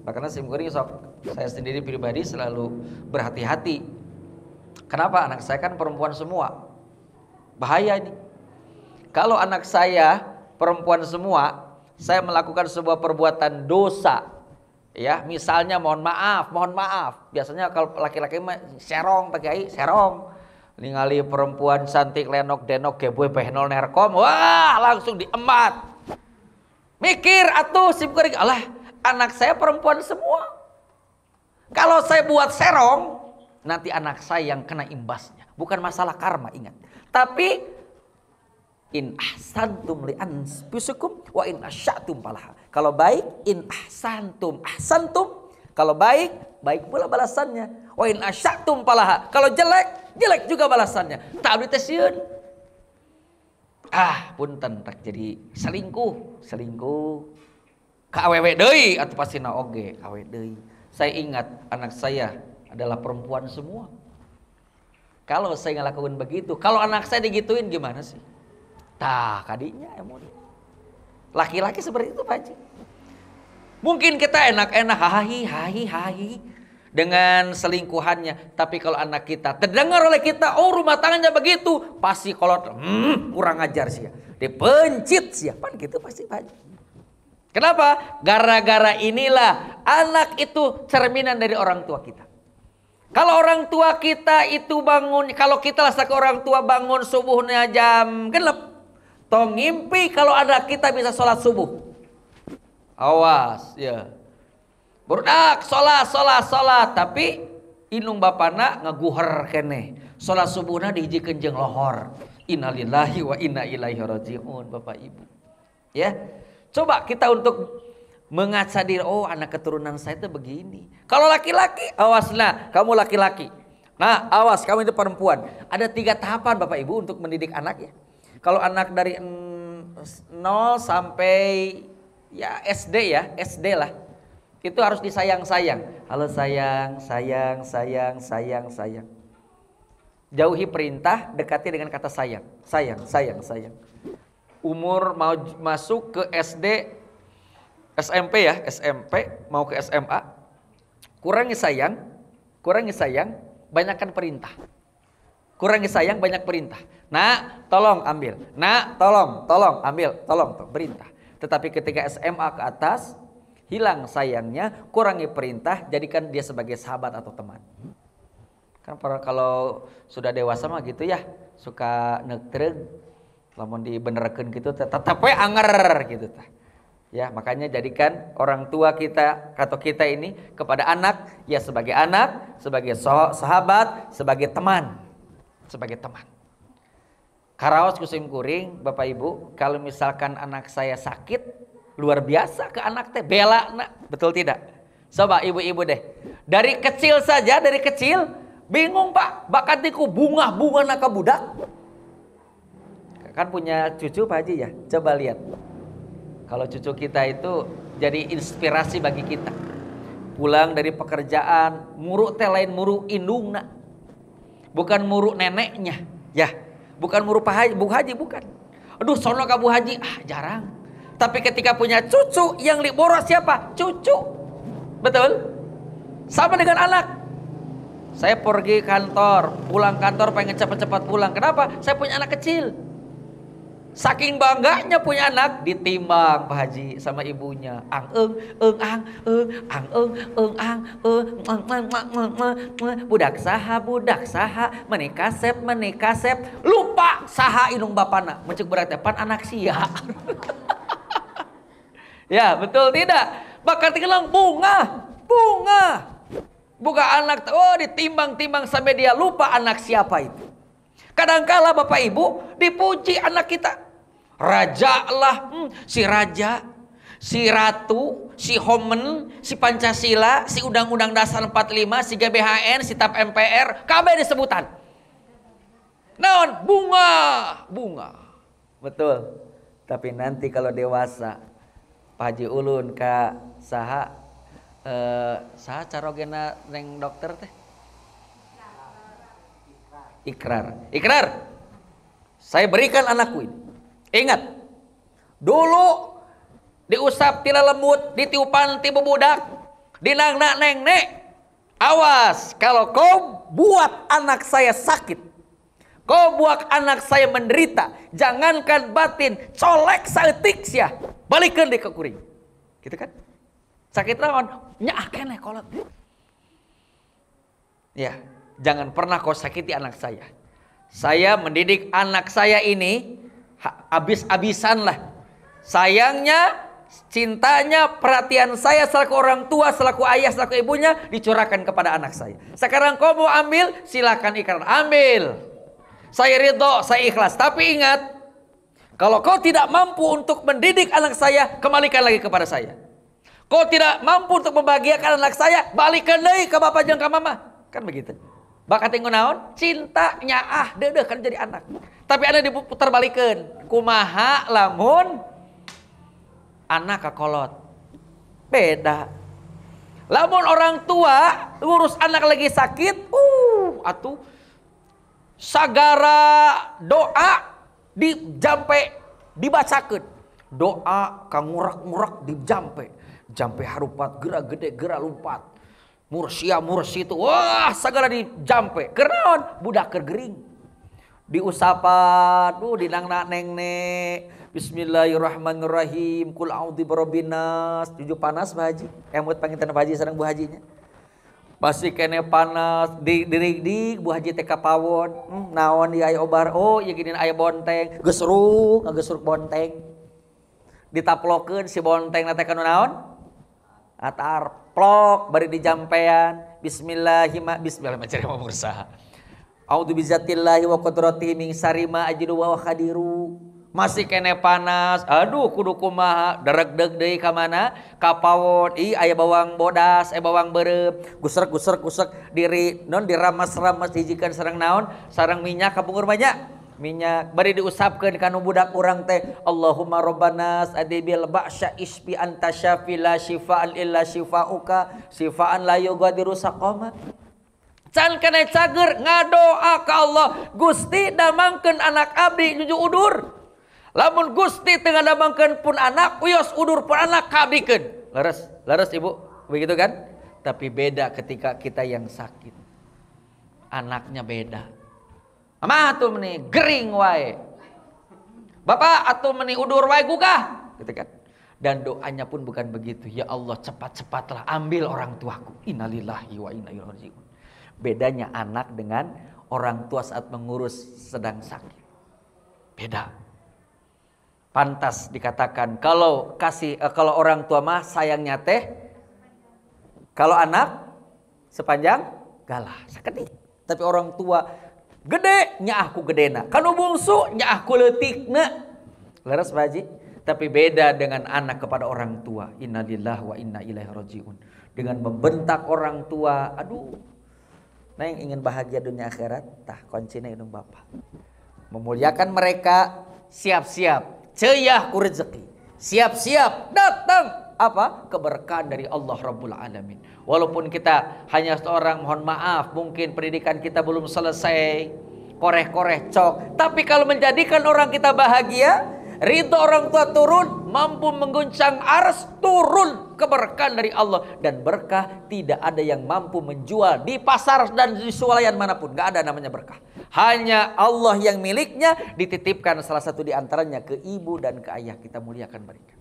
Makanya saya sendiri pribadi selalu berhati-hati. Kenapa? Anak saya kan perempuan semua. Bahaya ini. Kalau anak saya perempuan semua, saya melakukan sebuah perbuatan dosa, Ya, misalnya mohon maaf. Biasanya kalau laki-laki mah serong, Pak Kiai, serong. Ningali perempuan cantik lenok denok gebue behnol nerkom, wah langsung diemat. Mikir atuh si kuring, alah anak saya perempuan semua. Kalau saya buat serong, nanti anak saya yang kena imbasnya. Bukan masalah karma, ingat. Tapi in ahsantum li anfusikum wa in asyatum falaha. Kalau baik in ahsantum ahsantum, kalau baik pula balasannya. Wa in asyatum falaha. Kalau jelek juga balasannya. Tak abdi teh sieun. Punten tak jadi selingkuh ka awewe deui atuh pasina oge awewe deui. Saya ingat anak saya adalah perempuan semua. Kalau saya ngelakuin begitu, kalau anak saya digituin gimana sih? Tah, kadinya emosi. Laki-laki seperti itu Pak Haji. Mungkin kita enak-enak hahi dengan selingkuhannya, tapi kalau anak kita terdengar oleh kita, oh rumah tangannya begitu, pasti kalau kurang ajar sih, dipencit siapa gitu pasti Pak Haji. Kenapa? Gara-gara inilah anak itu cerminan dari orang tua kita. Kalau orang tua kita itu bangun, kalau kita lah ke orang tua bangun subuhnya jam genep, tong ngimpi kalau ada kita bisa sholat subuh. Awas ya. Burdak sholat. Tapi inung bapana ngaguher kene. Sholat subuhna dihijikeun jeung lohor. Innalillahi wa inna ilaihi rajiun Bapak Ibu. Ya. Coba kita untuk mengaca diri, oh anak keturunan saya itu begini. Kalau laki-laki, awas nah kamu laki-laki. Nah awas kamu itu perempuan. Ada 3 tahapan Bapak Ibu untuk mendidik anak ya. Kalau anak dari 0 sampai ya SD lah. Itu harus disayang-sayang. Halo sayang. Jauhi perintah, dekati dengan kata sayang. Sayang. Umur mau masuk ke SD, SMP ya, SMP mau ke SMA. Kurangi sayang, banyakkan perintah. Kurangi sayang, banyak perintah. Nak, tolong ambil. Nak, tolong ambil, tolong perintah. Tetapi ketika SMA ke atas, hilang sayangnya, kurangi perintah, jadikan dia sebagai sahabat atau teman. Kan kalau sudah dewasa mah gitu ya, suka neutreg, lamun dibenerkeun gitu tetap we anger gitu tah. Ya, makanya jadikan orang tua kita atau kita ini kepada anak ya sebagai anak, sebagai sahabat, sebagai teman. Karaos kusim kuring Bapak Ibu, kalau misalkan anak saya sakit, luar biasa ke anak teh bela nak, betul tidak? Coba ibu-ibu deh. Dari kecil bingung Pak, bakatiku bunga nak budak. Kan punya cucu Pak Haji ya, coba lihat. Kalau cucu kita itu jadi inspirasi bagi kita. Pulang dari pekerjaan, muruk teh lain muruk indungna. Bukan muruk neneknya, ya. Bukan muruk Bu Haji, bukan. Aduh, sono ka Bu Haji, jarang. Tapi ketika punya cucu yang boros siapa? Cucu. Betul? Sama dengan anak. Saya pergi kantor, pulang kantor pengen cepat-cepat pulang. Kenapa? Saya punya anak kecil. Saking bangganya punya anak, ditimbang Pak Haji sama ibunya. Budak saha, menikah sep. Lupa saha inung bapana. Mencek berat pan anak sia. Ya betul tidak? Bakal tinggalang bunga. Buka anak, ditimbang-timbang sampai dia lupa anak siapa itu. Kadangkala Bapak Ibu dipuji anak kita. Raja lah, si raja, si ratu, si Homen, si Pancasila, si Undang-Undang Dasar 45, si GBHN, si TAP MPR, kabeh disebutan. Naon? Bunga. Betul. Tapi nanti kalau dewasa, Pak Haji Ulun ka saha carogena neng dokter teh? Ikrar. Saya berikan anakku ini. Ingat, dulu diusap tina lemut, ditiupan ti budak, dinangna neng-nek. Awas, kalau kau buat anak saya sakit, kau buat anak saya menderita, jangankan batin, colek saeutik sia, balikkeun deui ka kuring. Gitu kan? Sakit naon? Nyaah keneh kolot. Ya, jangan pernah kau sakiti anak saya. Saya mendidik anak saya ini habis-habisan lah. Sayangnya, cintanya, perhatian saya selaku orang tua, selaku ayah, selaku ibunya dicurahkan kepada anak saya. Sekarang kau mau ambil, silakan ikrar, ambil. Saya ridho, saya ikhlas. Tapi ingat, kalau kau tidak mampu untuk mendidik anak saya, kembalikan lagi kepada saya. Kau tidak mampu untuk membahagiakan anak saya, balikan lagi ke bapak jeung ke mama. Kan begitu. Bakat tinggal naon? Cinta nyaah deudeuh kan jadi anak. Tapi ada diputar balikeun. Kumaha lamun anak kakolot. Beda. Lamun orang tua ngurus anak lagi sakit, atuh sagara doa dijampe dibacakeun. Doa kangurak-ngurak dijampe. Jampe harupat geura gede geura lumpat. Mursia itu wah sagala dijampe. Kenaon? Budak keur gering. Diusapan, dinangna nengne. Bismillahirrahmanirrahim. Kul a'udzu birabbin nas. Tujuh panas Bu Haji. Emut panginten Bu Haji sareng Bu Hajinya. Masih kene panas, di Bu Haji teh kapawon. Naon di aya obar? Oh, ieu gini aya bonteng. Gesruk, ngagesruk bonteng. Ditaplokeun si bonteng na teh kana naon? Atar plok bari dijampean. Bismillahirrahmanirrahim berusaha. A'udzu bizatillahi wa qudratihi min syarri ma ajidu wa khadiru. Masih kene panas. Aduh kudu kumaha? Daregdeg deui ka mana? Ka pawon. Aya bawang bodas, bawang beureum. Gusrek diri non diramas-ramas dijikeun sareng naon? Sareng minyak kapungkur banyak. Minyak bari diusapkeun kanu budak urang teh. Allahumma rabbanas adibil ba'sya isbi anta syafi la syifaan illa syifauka syifaan la yughadiru saqama. Can kana cager ngadoa ka Allah, Gusti damangkeun anak abdi nuju udur. Lamun Gusti teu ngadamangkeun pun anak, uyos udur pun anak kabikeun. Leres Ibu, begitu kan? Tapi beda ketika kita yang sakit. Anaknya beda. Mama atuh meni gering wae. Bapak atuh meni udur wae gugah, gitu kan. Dan doanya pun bukan begitu. Ya Allah, cepat-cepatlah ambil orang tuaku. Innalillahi wa inna ilaihi raji'un. Bedanya anak dengan orang tua saat mengurus sedang sakit. Beda. Pantas dikatakan kalau orang tua mah sayangnya teh, kalau anak sepanjang galah, sakedik. Tapi orang tua gede nyaah ku gedena, kanu bungsu nyaah ku leutikna. Leres Pak Haji? Tapi beda dengan anak kepada orang tua. Innalillahi wa inna ilaihi raji'un. Dengan membentak orang tua, aduh. Neng ingin bahagia dunia akhirat, tah kuncina indung Bapak. Memuliakan mereka, siap-siap ceyah ku rezeki. Siap-siap datang apa? Keberkahan dari Allah Rabbul Alamin. Walaupun kita hanya seorang, mohon maaf, mungkin pendidikan kita belum selesai, koreh-koreh cok. Tapi kalau menjadikan orang kita bahagia, ridho orang tua turun, mampu mengguncang ars, turun keberkahan dari Allah. Dan berkah tidak ada yang mampu menjual di pasar dan di swalayan manapun. Gak ada namanya berkah. Hanya Allah yang miliknya, dititipkan salah satu di antaranya ke ibu dan ke ayah. Kita muliakan mereka.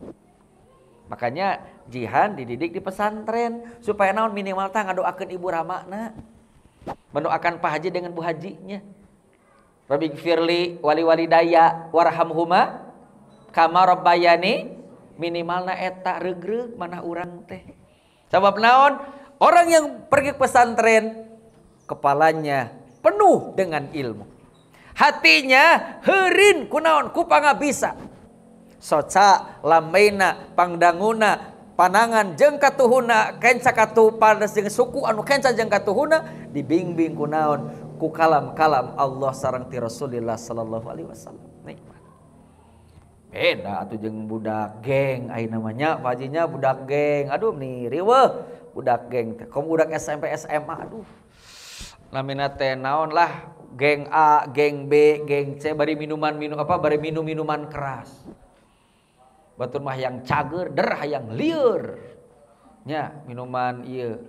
Makanya Jihan dididik di pesantren supaya naon minimal tah ngadoakeun ibu ramana. Mendoakan Pak Haji dengan Bu Hajinya. Rabbighfirli wali-walidaya warhamhuma kama rabbayani, minimalna eta regreg mana urang teh. Sabab naon? Orang yang pergi ke pesantren kepalanya penuh dengan ilmu. Hatinya heureun kunaon? Ku pangabisa. Soca lambeina pangdanguna panangan jeung katuhuna kenca katu padas jeung suku anu kenca jeung katuhuna dibimbing kunaon? Ku kalam-kalam Allah sareng ti Rasulillah sallallahu alaihi wasallam. Nikmat. Beda atuh jeung budak geng aya namanya Pak Hajinya budak geng. Aduh niri weuh budak geng teh. Komo budak SMP SMA aduh. Lamina teh naon lah geng A, geng B, geng C bari bari minum-minuman keras. Batur mah yang cager, hayang lieur. Nya minuman ieu.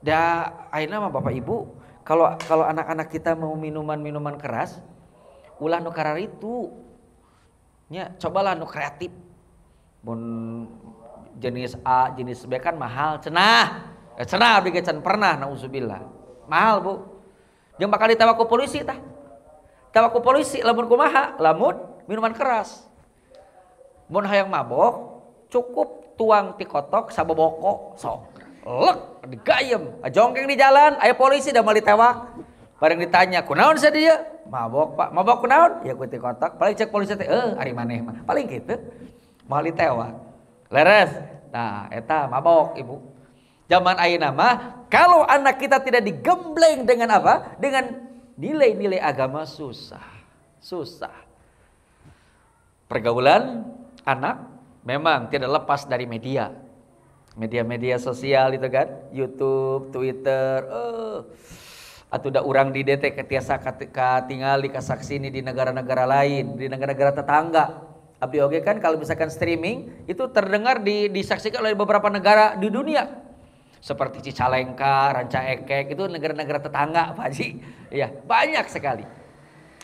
Da ayeuna mah Bapak Ibu, kalau anak-anak kita mau minuman keras, ulah nu kararitu. Nya cobalah nu kreatif. Mun jenis A, jenis B kan mahal cenah. Cenah abdi can pernah nauzubillah. Mahal, Bu. Jeung bakal ditewak ku polisi tah. Tewak ku polisi lamun kumaha? Lamun minuman keras. Mun hayang mabok, cukup tuang ti kotok saboboko sok. Lek digayem, jongkeng di jalan, aya polisi da meuli tewak. Bareng ditanya, "Kunaon sa dieu?" "Mabok, Pak." "Mabok kunaon?" "Ya ku ti kotok." Paling cek polisi teh, ari maneh mah." Paling kitu. Meuli tewak. Leres. Nah, eta mabok, Ibu. Zaman ayeuna mah kalau anak kita tidak digembleng dengan apa? Dengan nilai-nilai agama susah. Susah. Pergaulan anak memang tidak lepas dari media. Media-media sosial itu kan, YouTube, Twitter, atuh da urang di DT ketiasa katingali kasaksini di negara-negara lain, di negara-negara tetangga. Abdi oge kan kalau misalkan streaming itu terdengar disaksikan oleh beberapa negara di dunia. Seperti Cicalengka, Ranca Ekek, itu negara-negara tetangga Pak Haji. Ya, banyak sekali.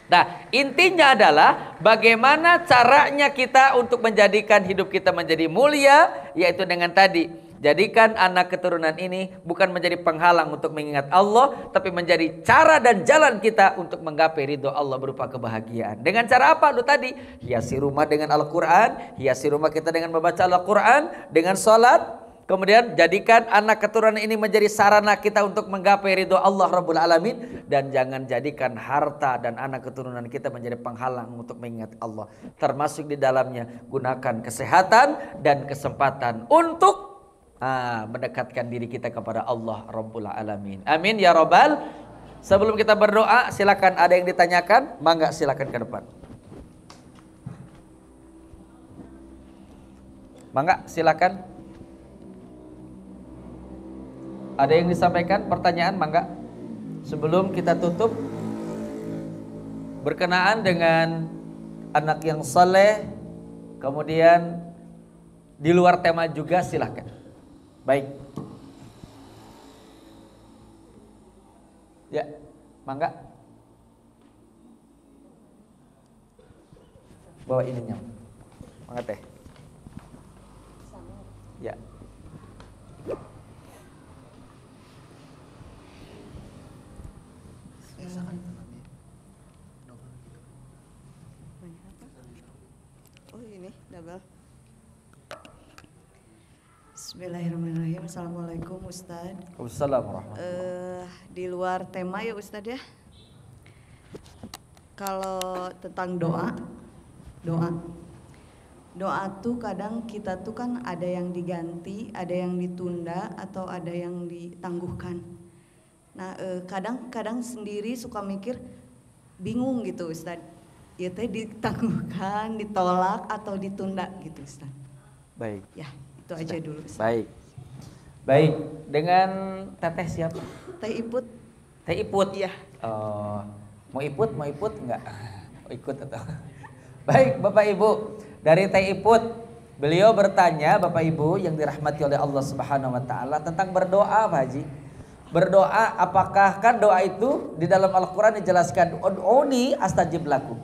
Nah, intinya adalah bagaimana caranya kita untuk menjadikan hidup kita menjadi mulia, yaitu dengan tadi, jadikan anak keturunan ini bukan menjadi penghalang untuk mengingat Allah, tapi menjadi cara dan jalan kita untuk menggapai ridho Allah berupa kebahagiaan. Dengan cara apa? Lu tadi, hiasi rumah dengan Al-Quran, hiasi rumah kita dengan membaca Al-Quran, dengan sholat. Kemudian jadikan anak keturunan ini menjadi sarana kita untuk menggapai ridho Allah Rabbul Alamin. Dan jangan jadikan harta dan anak keturunan kita menjadi penghalang untuk mengingat Allah. Termasuk di dalamnya gunakan kesehatan dan kesempatan untuk mendekatkan diri kita kepada Allah Rabbul Alamin. Amin ya Rabbal. Sebelum kita berdoa, silakan ada yang ditanyakan, mangga silakan ke depan. Mangga silakan. Ada yang disampaikan pertanyaan, mangga? Sebelum kita tutup, berkenaan dengan anak yang saleh, kemudian di luar tema juga silahkan. Baik. Ya, mangga. Bawa ininya. Mangga teh. Ya. Oh ini double. Bismillahirrahmanirrahim. Assalamualaikum Ustadz. Wassalamualaikum. Di luar tema ya Ustadz ya. Kalau tentang doa tuh kadang kita tuh kan ada yang diganti, ada yang ditunda, atau ada yang ditangguhkan. Nah kadang sendiri suka mikir bingung gitu Ustadz, ya teh ditangguhkan, ditolak atau ditunda gitu Ustadz. Baik. Ya itu aja dulu Ustadz. Baik. Dengan teteh siapa? Teh Iput. Teh Iput ya. Mau ikut enggak? Mau ikut atau? Baik Bapak Ibu, dari Teh Iput, beliau bertanya Bapak Ibu yang dirahmati oleh Allah Subhanahu wa taala tentang berdoa Pak Haji. Berdoa, apakah kan doa itu di dalam Al-Quran dijelaskan, ud'uni astajib lakum.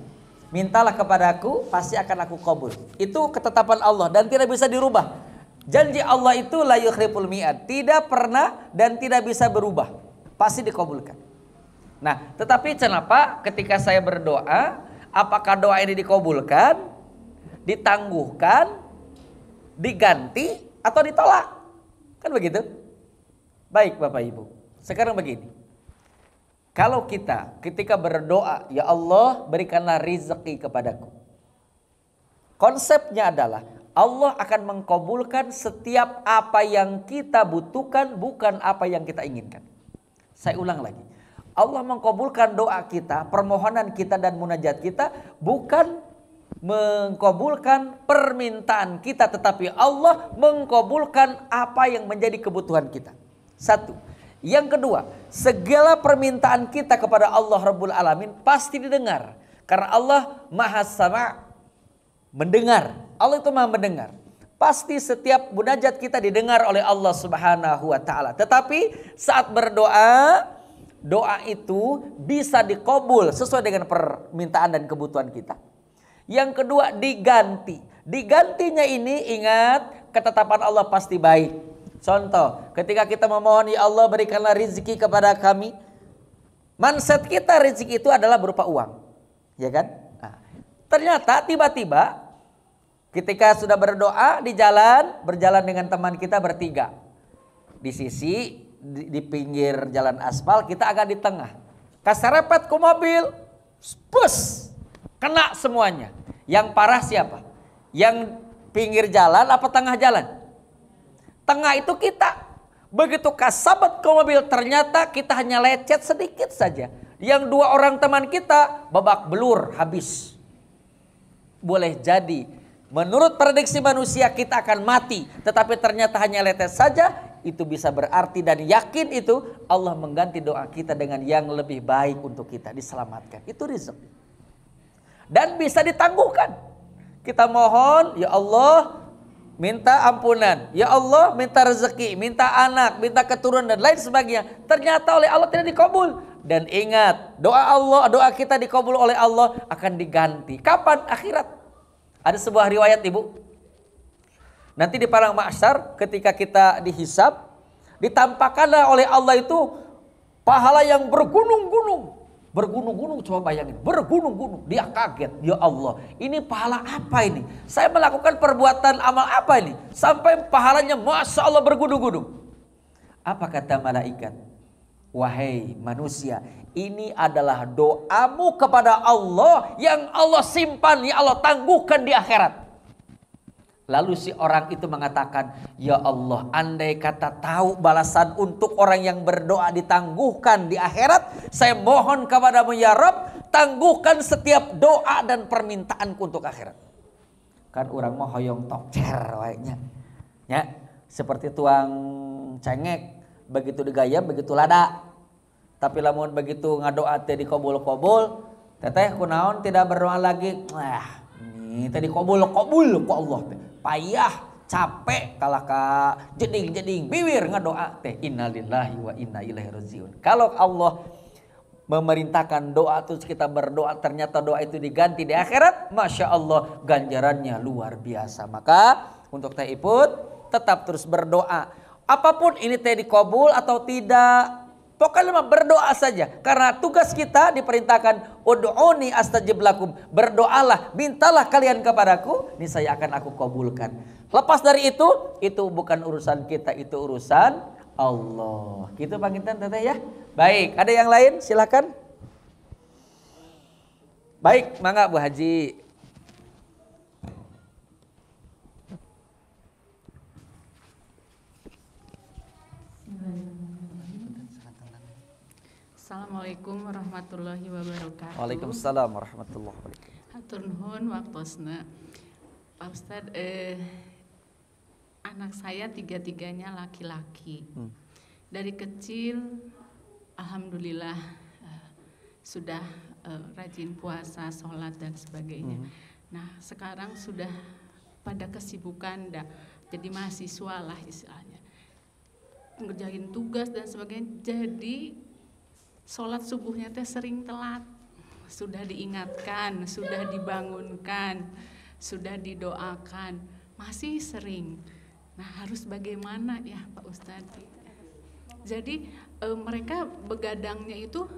Mintalah kepadaku, pasti akan aku kabul. Itu ketetapan Allah dan tidak bisa dirubah. Janji Allah itu la yukhliful mi'ad, tidak pernah dan tidak bisa berubah. Pasti dikabulkan. Nah, tetapi kenapa ketika saya berdoa, apakah doa ini dikabulkan, ditangguhkan, diganti, atau ditolak? Kan begitu? Baik Bapak Ibu. Sekarang begini, kalau kita ketika berdoa, ya Allah berikanlah rizki kepadaku. Konsepnya adalah Allah akan mengkabulkan setiap apa yang kita butuhkan, bukan apa yang kita inginkan. Saya ulang lagi, Allah mengkabulkan doa kita, permohonan kita dan munajat kita, bukan mengkabulkan permintaan kita, tetapi Allah mengkabulkan apa yang menjadi kebutuhan kita. Satu. Yang kedua, segala permintaan kita kepada Allah Rabbul Alamin pasti didengar. Karena Allah Maha Sama', mendengar. Allah itu Maha mendengar. Pasti setiap munajat kita didengar oleh Allah Subhanahu wa taala. Tetapi saat berdoa, doa itu bisa dikabul sesuai dengan permintaan dan kebutuhan kita. Yang kedua, diganti. Digantinya ini ingat, ketetapan Allah pasti baik. Contoh, ketika kita memohon, ya Allah berikanlah rezeki kepada kami, mindset kita rezeki itu adalah berupa uang, ya kan? Nah, ternyata tiba-tiba ketika sudah berdoa di jalan, berjalan dengan teman kita bertiga, di sisi di pinggir jalan aspal, kita agak di tengah, keserempet ke mobil, bus, kena semuanya. Yang parah siapa? Yang pinggir jalan apa tengah jalan? Tengah itu kita. Begitu kasabet ke mobil, ternyata kita hanya lecet sedikit saja. Yang 2 orang teman kita babak belur, habis. Boleh jadi menurut prediksi manusia kita akan mati, tetapi ternyata hanya lecet saja. Itu bisa berarti dan yakin itu Allah mengganti doa kita dengan yang lebih baik untuk kita, diselamatkan. Itu rezeki. Dan bisa ditangguhkan. Kita mohon, ya Allah minta ampunan, ya Allah minta rezeki, minta anak, minta keturunan dan lain sebagainya. Ternyata oleh Allah tidak dikabul. Dan ingat, doa kita dikabul oleh Allah akan diganti. Kapan? Akhirat. Ada sebuah riwayat Ibu. Nanti di padang mahsyar ketika kita dihisab, ditampakkanlah oleh Allah itu pahala yang bergunung-gunung. Bergunung-gunung, coba bayangin, bergunung-gunung. Dia kaget, ya Allah, ini pahala apa ini? Saya melakukan perbuatan amal apa ini? Sampai pahalanya Masya Allah bergunung-gunung. Apa kata malaikat? Wahai manusia, ini adalah doamu kepada Allah yang Allah simpan, yang Allah tangguhkan di akhirat. Lalu si orang itu mengatakan, ya Allah, andai kata tahu balasan untuk orang yang berdoa ditangguhkan di akhirat, saya mohon kepadamu ya Rabb, tangguhkan setiap doa dan permintaanku untuk akhirat. Kan orang mau hoyong tokcer wayanya. Ya, seperti tuang cengek, begitu digayam begitu lada. Tapi lamun begitu ngadoa teh dikabul-kabul, teteh kunaon tidak berdoa lagi. Wah, ini tadi kabul ku Allah teh. Payah, capek, kalah ka jeding bibir ngadoa teh innalillahi wa inna ilaihi rajiun. Kalau Allah memerintahkan doa terus kita berdoa, ternyata doa itu diganti di akhirat, Masya Allah ganjarannya luar biasa. Maka untuk teh Iput tetap terus berdoa. Apapun ini teh dikabul atau tidak, pokoknya berdoa saja. Karena tugas kita diperintahkan ud'uni astajib lakum. Berdoalah, mintalah kalian kepadaku, ini saya akan aku kabulkan. Lepas dari itu bukan urusan kita, itu urusan Allah. Gitu Panginten teteh ya. Baik, ada yang lain silakan. Baik, mangga Bu Haji. Assalamualaikum warahmatullahi wabarakatuh. Waalaikumsalam warahmatullahi wabarakatuh. Hatur nuhun waktosna. Pak Ustad, anak saya 3-tiganya laki-laki. Dari kecil alhamdulillah sudah rajin puasa, sholat dan sebagainya. Nah, sekarang sudah pada kesibukan jadi mahasiswa lah istilahnya. Ngerjain tugas dan sebagainya. Jadi sholat subuhnya teh sering telat, sudah diingatkan, sudah dibangunkan, sudah didoakan, masih sering. Nah harus bagaimana ya Pak Ustadz? Jadi mereka begadangnya itu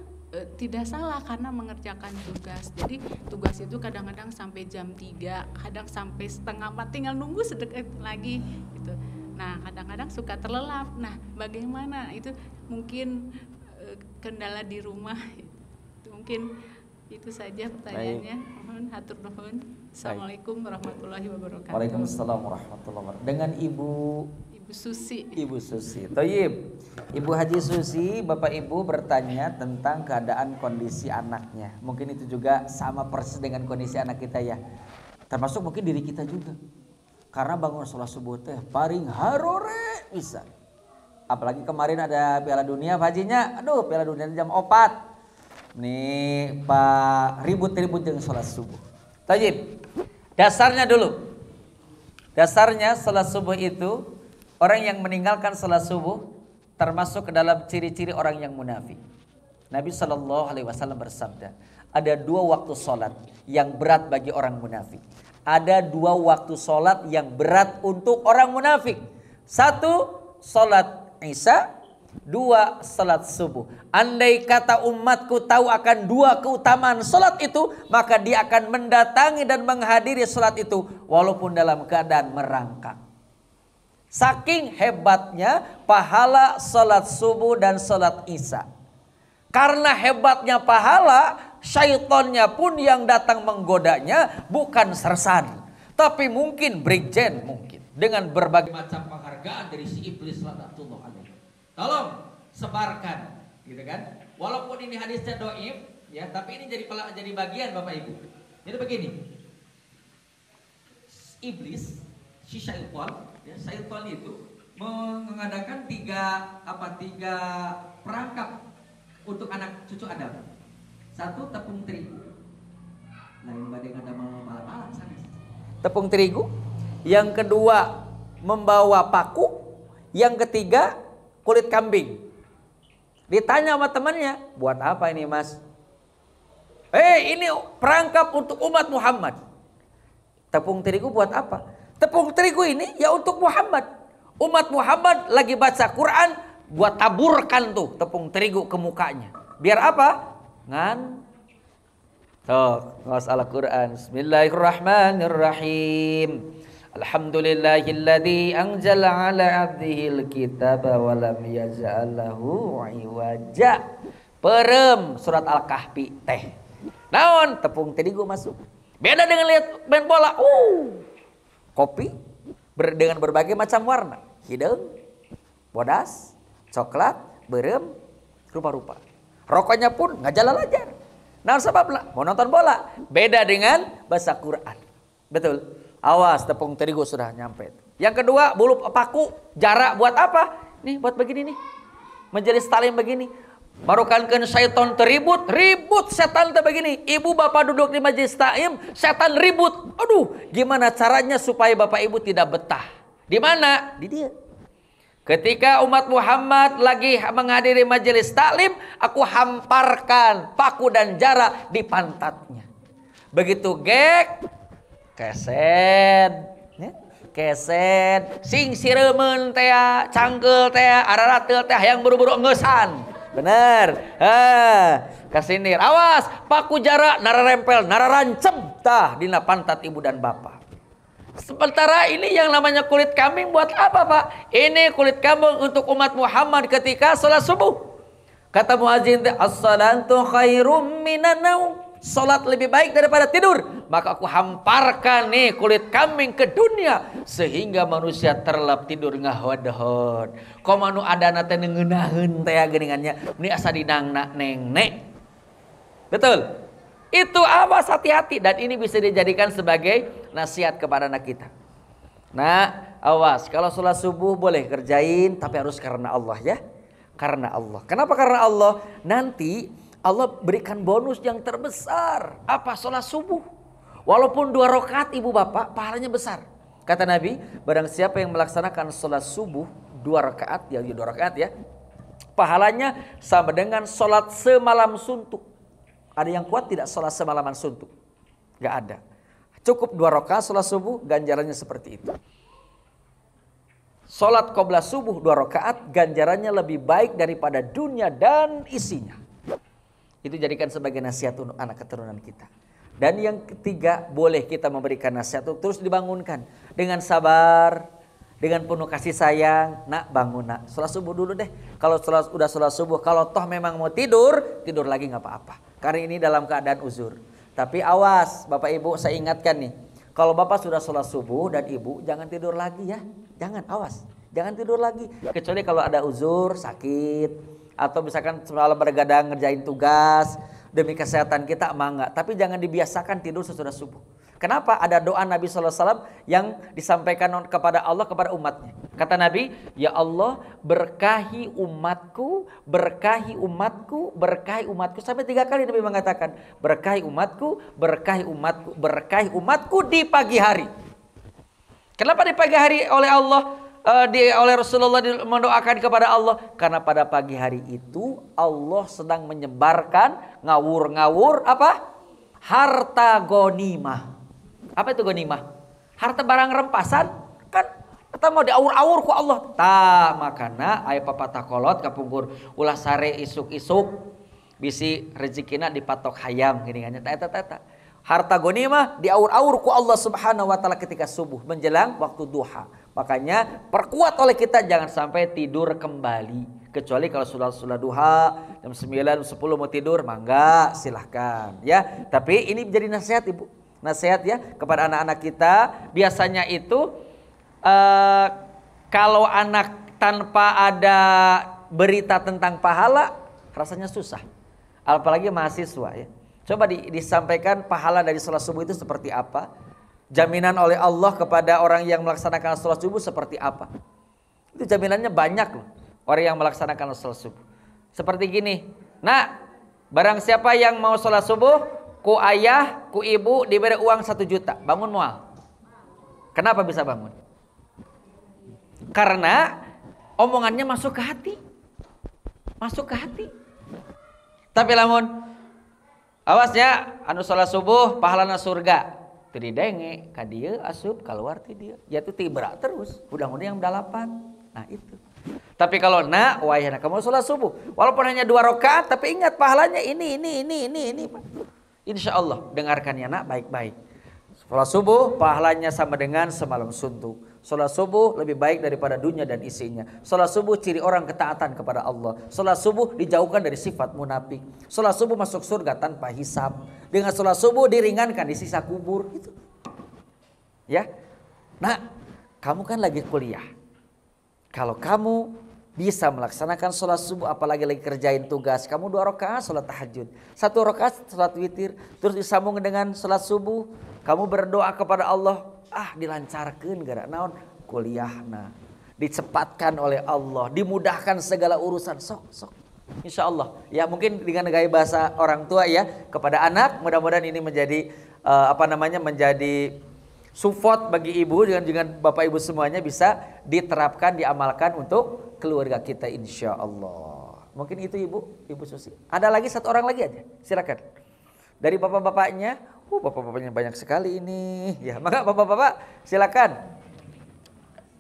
tidak salah karena mengerjakan tugas. Jadi tugas itu kadang-kadang sampai jam 3, kadang sampai setengah 4, tinggal nunggu sedekat lagi gitu. Nah kadang-kadang suka terlelap. Nah bagaimana itu mungkin kendala di rumah. Mungkin itu saja pertanyaannya. Mohon hatur nuhun. Assalamualaikum warahmatullahi wabarakatuh. Waalaikumsalam warahmatullahi wabarakatuh. Dengan Ibu Susi. Ibu Susi. Thayyib. Ibu Haji Susi, Bapak Ibu bertanya tentang keadaan kondisi anaknya. Mungkin itu juga sama persis dengan kondisi anak kita ya. Termasuk mungkin diri kita juga. Karena bangun sholat subuh teh paring harore bisa. Apalagi kemarin ada Piala Dunia Hajinya, aduh Piala Dunia jam 4. Nih Pak ribut-ribut dengan sholat subuh. Tajib, dasarnya dulu. Dasarnya sholat subuh itu, orang yang meninggalkan sholat subuh termasuk ke dalam ciri-ciri orang yang munafik. Nabi SAW bersabda, ada 2 waktu sholat yang berat bagi orang munafik. Ada 2 waktu sholat yang berat untuk orang munafik. 1, sholat Isya. 2, sholat subuh. Andai kata umatku tahu akan 2 keutamaan sholat itu, maka dia akan mendatangi dan menghadiri sholat itu walaupun dalam keadaan merangkak. Saking hebatnya pahala sholat subuh dan sholat Isya. Karena hebatnya pahala, syaitannya pun yang datang menggodanya bukan sersan, tapi mungkin brigjen, mungkin dengan berbagai macam penghargaan dari si iblis laknatullah alaihi. Tolong sebarkan, gitu kan? Walaupun ini hadisnya dhaif, ya, tapi ini jadi bagian Bapak Ibu. Jadi begini, iblis, si syaitan, ya, syaitan itu mengadakan 3 perangkap untuk anak cucu Adam. 1, tepung terigu. Lain badai ada malam sana. Tepung terigu. Yang kedua, membawa paku. Yang ketiga, kulit kambing. Ditanya sama temannya, buat apa ini mas? Ini perangkap untuk umat Muhammad. Tepung terigu buat apa? Tepung terigu ini ya untuk Muhammad. Umat Muhammad lagi baca Quran, buat taburkan tuh tepung terigu ke mukanya. Biar apa? Masalah Quran. Bismillahirrahmanirrahim. Alhamdulillahilladzi anzala ala abdihil kitaba wa lam yaj'al lahu iwaja. Perem surat Al-Kahfi teh. Naon tepung terigu masuk. Beda dengan lihat main bola. Kopi dengan berbagai macam warna. Hidung, bodas, coklat, berem, rupa-rupa. Rokoknya pun nggak jalan ajar. Nah sebablah mau nonton bola. Beda dengan bahasa Quran. Betul. Awas tepung terigu sudah nyampe. Yang kedua bulu paku jarak buat apa? Nih buat begini nih. Majelis taklim begini. Barukankeun syaitan teribut, ribut setan teh begini. Ibu bapak duduk di majelis taklim, setan ribut. Aduh, gimana caranya supaya bapak ibu tidak betah? Di mana? Di dia. Ketika umat Muhammad lagi menghadiri majelis taklim, aku hamparkan paku dan jarak di pantatnya. Begitu gek, keset, sing siremen teh, cangkel teh, araratel teh yang buru-buru ngesan. Bener. Kasinir. Awas, paku jarak nararempel, nararancem tah dina pantat ibu dan bapak. Sementara ini yang namanya kulit kambing buat apa Pak? Ini kulit kambing untuk umat Muhammad ketika sholat subuh. Kata muadzin, as-salatu khairum minan naum. Sholat lebih baik daripada tidur. Maka aku hamparkan nih kulit kambing ke dunia. Sehingga manusia terlap tidur ngahod-hod. Komanu adana teh ngeunaheun teh geuningannya. Ini asa didangna neng-nek. Betul? Itu awas hati-hati. Dan ini bisa dijadikan sebagai nasihat kepada anak kita. Nah awas. Kalau sholat subuh boleh kerjain. Tapi harus karena Allah ya. Karena Allah. Kenapa karena Allah? Nanti Allah berikan bonus yang terbesar. Apa? Sholat subuh. Walaupun 2 rakaat ibu bapak, pahalanya besar. Kata Nabi, barang siapa yang melaksanakan sholat subuh 2 rakaat, ya 2 rakaat ya, pahalanya sama dengan sholat semalam suntuk. Ada yang kuat tidak sholat semalaman suntuk? Gak ada. Cukup 2 rakaat sholat subuh, ganjarannya seperti itu. Sholat qobla subuh 2 rakaat, ganjarannya lebih baik daripada dunia dan isinya. Itu jadikan sebagai nasihat untuk anak keturunan kita. Dan yang ketiga, boleh kita memberikan nasihat untuk terus dibangunkan. Dengan sabar, dengan penuh kasih sayang. Nak bangun nak, sholat subuh dulu deh. Kalau udah sholat subuh, kalau toh memang mau tidur, tidur lagi gak apa-apa. Karena ini dalam keadaan uzur. Tapi awas Bapak Ibu, saya ingatkan nih. Kalau Bapak sudah sholat subuh dan Ibu, jangan tidur lagi ya. Jangan, awas. Jangan tidur lagi. Kecuali kalau ada uzur, sakit. Atau misalkan semalam bergadang ngerjain tugas demi kesehatan kita enggak. Tapi jangan dibiasakan tidur sesudah subuh. Kenapa? Ada doa Nabi SAW yang disampaikan kepada Allah kepada umatnya. Kata Nabi, ya Allah berkahi umatku, berkahi umatku, berkahi umatku. Sampai 3 kali Nabi mengatakan berkahi umatku, berkahi umatku, berkahi umatku di pagi hari. Kenapa di pagi hari oleh Allah? Oleh Rasulullah mendoakan kepada Allah, karena pada pagi hari itu Allah sedang menyebarkan ngawur-ngawur apa? Harta ghanimah. Apa itu ghanimah? Harta barang rampasan kan kita mau diaur-aur ku Allah. Ta makana aya papatah kolot kapungkur ulah sare isuk-isuk bisi rezekina dipatok hayam geuningan nya eta. Harta ghanimah diaur-aur ku Allah Subhanahu wa taala ketika subuh menjelang waktu duha. Makanya perkuat oleh kita jangan sampai tidur kembali. Kecuali kalau sudah duha jam 9 10 mau tidur mangga silahkan ya. Tapi ini menjadi nasihat Ibu. Nasihat ya kepada anak-anak kita. Biasanya itu kalau anak tanpa ada berita tentang pahala rasanya susah. Apalagi mahasiswa ya. Coba disampaikan pahala dari sholat subuh itu seperti apa. Jaminan oleh Allah kepada orang yang melaksanakan sholat subuh seperti apa. Itu jaminannya banyak loh. Orang yang melaksanakan sholat subuh. Seperti gini. Nah, barang siapa yang mau sholat subuh, ku ayah, ku ibu diberi uang 1 juta. Bangun mual. Kenapa bisa bangun? Karena omongannya masuk ke hati. Masuk ke hati. Tapi lamun awasnya anu sholat subuh pahalana surga. Teu didenge ka dieu asup keluar ti dieu. Ya itu tibra terus. Mudah-mudahan yang 8. Nah itu. Tapi kalau wayahna kamu sholat subuh walaupun hanya 2 rakaat tapi ingat pahalanya ini. Insya Allah dengarkannya nak baik-baik. Sholat subuh pahalanya sama dengan semalam suntuk. Sholat subuh lebih baik daripada dunia dan isinya. Sholat subuh ciri orang ketaatan kepada Allah. Sholat subuh dijauhkan dari sifat munafik. Sholat subuh masuk surga tanpa hisab. Dengan sholat subuh diringankan di sisa kubur. Gitu. Ya, nah kamu kan lagi kuliah. Kalau kamu bisa melaksanakan sholat subuh, apalagi lagi kerjain tugas, kamu 2 rakaat sholat tahajud, 1 rakaat sholat witir, terus disambung dengan sholat subuh, kamu berdoa kepada Allah, dilancarkan gara naon kuliah, dicepatkan oleh Allah, dimudahkan segala urusan, sok. Insya Allah, ya mungkin dengan gaya bahasa orang tua ya kepada anak, mudah-mudahan ini menjadi menjadi support bagi ibu dengan bapak ibu semuanya bisa diterapkan, diamalkan untuk keluarga kita insya Allah. Mungkin itu Ibu Susi. Ada lagi 1 orang lagi aja, silakan. Dari bapak-bapaknya, bapak-bapaknya banyak sekali ini. Ya, maka bapak-bapak silakan.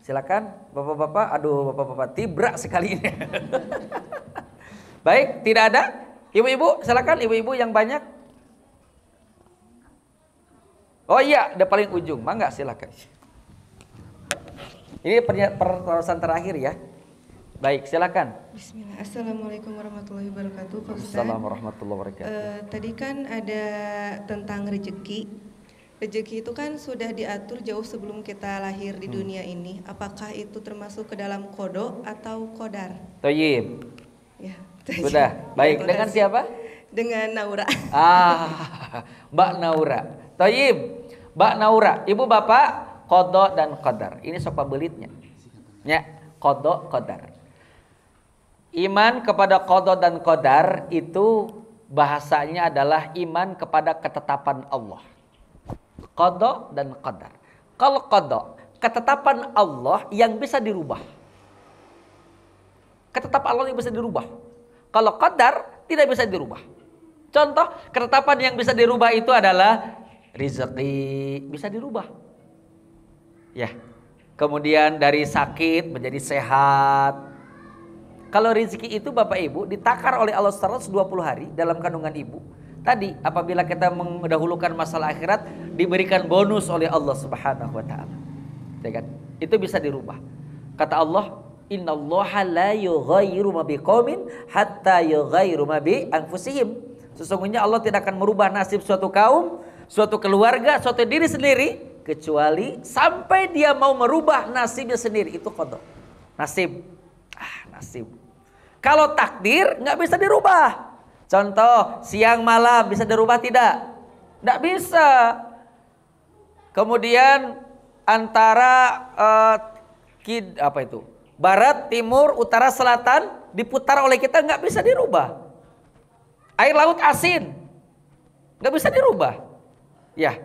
Silakan bapak-bapak. Aduh, bapak-bapak tibra sekali ini. Baik, tidak ada. Ibu-ibu, silakan ibu-ibu yang banyak. Oh iya, udah paling ujung. Mangga silakan. Ini pertanyaan terakhir ya. Baik, silakan. Bismillah. Assalamualaikum warahmatullahi wabarakatuh. Pak Ustaz. Assalamualaikum warahmatullahi wabarakatuh. Tadi kan ada tentang rezeki. Rezeki itu kan sudah diatur jauh sebelum kita lahir di dunia ini. Apakah itu termasuk ke dalam qada atau qadar? Thayyib. Ya. Sudah. Baik, dengan siapa? Dengan Naura. Mbak Naura. Thayyib. Mbak Naura, ibu bapak qada dan qadar. Ini sok pabelitnya. Ya, qada qadar. Iman kepada qada dan qadar itu bahasanya adalah iman kepada ketetapan Allah. Qada dan qadar. Kalau qada, ketetapan Allah yang bisa dirubah. Ketetapan Allah yang bisa dirubah. Kalau qadar tidak bisa dirubah. Contoh, ketetapan yang bisa dirubah itu adalah rezeki bisa dirubah. Ya. Kemudian dari sakit menjadi sehat. Kalau rezeki itu Bapak Ibu ditakar oleh Allah 120 hari dalam kandungan ibu. Tadi apabila kita mendahulukan masalah akhirat diberikan bonus oleh Allah Subhanahu wa taala. Ya kan? Itu bisa dirubah. Kata Allah, "Innallaha la yughayyiru ma biqaumin hatta yughayyiru ma bi anfusihim." Sesungguhnya Allah tidak akan merubah nasib suatu kaum, suatu keluarga, suatu diri sendiri kecuali sampai dia mau merubah nasibnya sendiri. Itu qada. Nasib. Nasib. Kalau takdir nggak bisa dirubah. Contoh, siang malam bisa dirubah tidak? Nggak bisa. Kemudian antara barat, timur, utara, selatan diputar oleh kita nggak bisa dirubah. Air laut asin nggak bisa dirubah. Ya,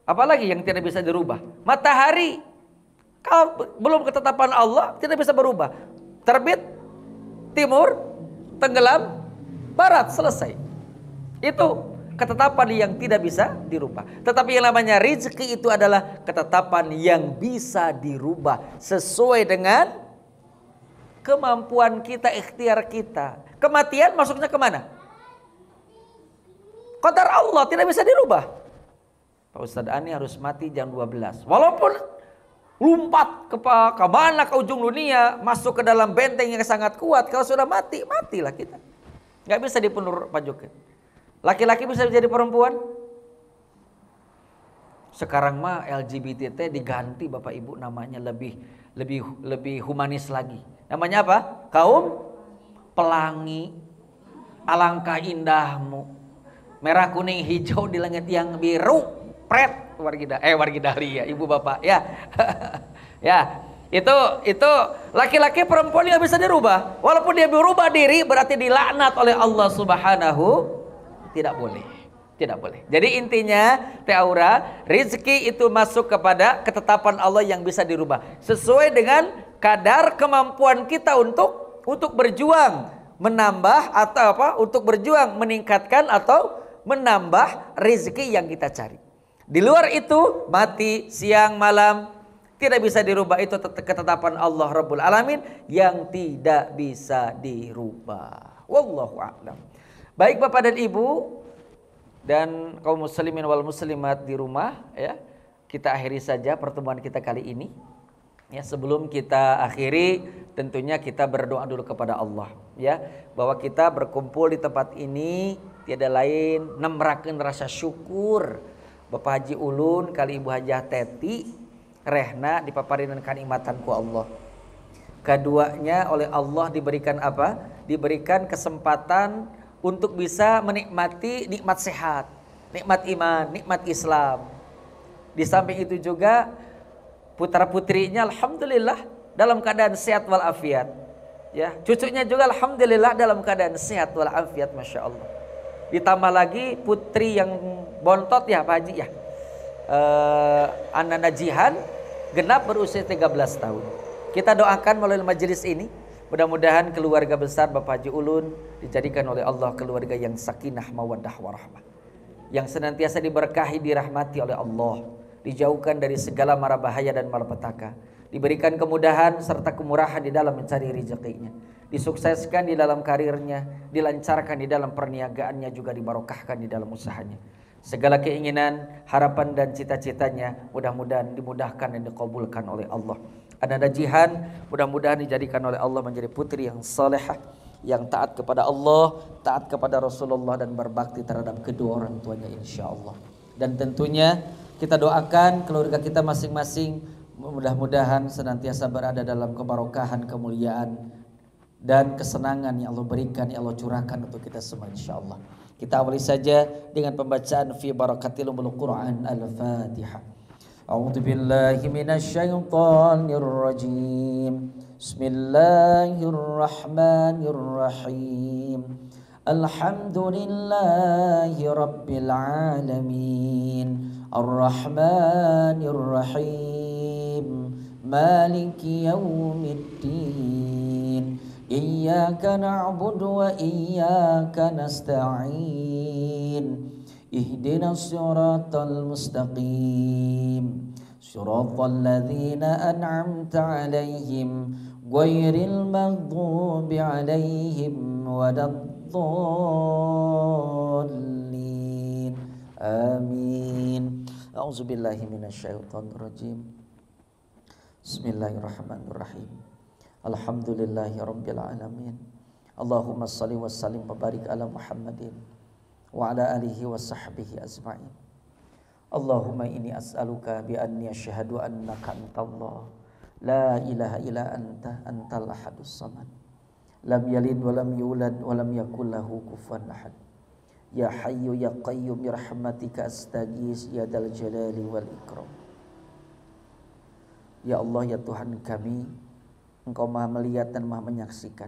apalagi yang tidak bisa dirubah? Matahari, kalau belum ketetapan Allah tidak bisa berubah. Terbit, timur, tenggelam, barat, selesai. Itu ketetapan yang tidak bisa dirubah. Tetapi yang namanya rezeki itu adalah ketetapan yang bisa dirubah sesuai dengan kemampuan kita, ikhtiar kita. Kematian masuknya kemana? Qadar Allah, tidak bisa dirubah. Pak Ustadz Ani harus mati jam 12. Walaupun lompat ke mana ke ujung dunia, masuk ke dalam benteng yang sangat kuat, kalau sudah mati, matilah kita. Nggak bisa dipenuh pajukan. Laki-laki bisa jadi perempuan? Sekarang mah LGBT diganti Bapak Ibu namanya lebih humanis lagi. Namanya apa? Kaum pelangi. Alangkah indahmu. Merah kuning hijau di langit yang biru. Pret wargidari ya Ibu Bapak ya. Ya, itu laki-laki perempuan yang bisa dirubah. Walaupun dia berubah diri berarti dilaknat oleh Allah Subhanahu. Tidak boleh. Tidak boleh. Jadi intinya Teh Aura, rezeki itu masuk kepada ketetapan Allah yang bisa dirubah sesuai dengan kadar kemampuan kita untuk berjuang menambah atau apa? Untuk berjuang meningkatkan atau menambah rezeki yang kita cari. Di luar itu mati siang malam tidak bisa dirubah, itu ketetapan Allah Rabbul Alamin yang tidak bisa dirubah. Wallahu a'lam. Baik Bapak dan Ibu dan kaum muslimin wal muslimat di rumah ya, kita akhiri saja pertemuan kita kali ini. Ya, sebelum kita akhiri tentunya kita berdoa dulu kepada Allah ya, bahwa kita berkumpul di tempat ini tiada lain nemrakeun rasa syukur Bapak Haji Ulun kali Ibu Hajah Teti rehna dipaparingan kanikmatan ku Allah. Keduanya oleh Allah diberikan apa? Diberikan kesempatan untuk bisa menikmati nikmat sehat, nikmat iman, nikmat Islam. Di samping itu juga putra putrinya alhamdulillah dalam keadaan sehat walafiat. Ya, cucunya juga alhamdulillah dalam keadaan sehat walafiat, masya Allah. Ditambah lagi putri yang bontot ya Pak Haji ya, Ana Najihan genap berusia 13 tahun. Kita doakan melalui majelis ini, mudah-mudahan keluarga besar Bapak Haji Ulun dijadikan oleh Allah keluarga yang sakinah mawaddah warahmah, yang senantiasa diberkahi, dirahmati oleh Allah, dijauhkan dari segala mara bahaya dan malapetaka, diberikan kemudahan serta kemurahan di dalam mencari rezekinya, disukseskan di dalam karirnya, dilancarkan di dalam perniagaannya, juga dibarokahkan di dalam usahanya. Segala keinginan, harapan dan cita-citanya mudah-mudahan dimudahkan dan dikabulkan oleh Allah. Ana Najihan mudah-mudahan dijadikan oleh Allah menjadi putri yang salehah, yang taat kepada Allah, taat kepada Rasulullah, dan berbakti terhadap kedua orang tuanya insyaallah. Dan tentunya kita doakan keluarga kita masing-masing mudah-mudahan senantiasa berada dalam kebarokahan, kemuliaan dan kesenangan yang Allah berikan, yang Allah curahkan untuk kita semua insyaallah. Kita awali saja dengan pembacaan fi barakatil Quran Al-Fatihah. A'udzu billahi minasyaitonir rajim. Bismillahirrahmanirrahim. Alhamdulillahi rabbil alamin. Ar-Rahmanir Rahim. Maliki yaumiddin. Iyyaka na'budu wa iyyaka nasta'in. Ihdinas siratal mustaqim. Siratal ladzina an'amta 'alaihim ghairil maghdubi 'alaihim waladdallin. Amin. A'udzubillahi minasyaitonir rajim. Bismillahirrahmanirrahim. Alhamdulillahi rabbil alamin. Allahumma shalli wa sallim wa barik ala Muhammadin wa ala alihi wa sahbihi ajma'in. Allahumma inni as'aluka bi anni asyhadu annaka antallah la ilaha illa anta antal ahadus samad lam yalid wa lam yulad wa lam yakul lahu kufuwan ahad. Ya hayyu ya qayyum bi rahmatika astaghis ya dal jalali wal ikram. Ya Allah ya Tuhan kami, Engkau Maha melihat dan Maha menyaksikan.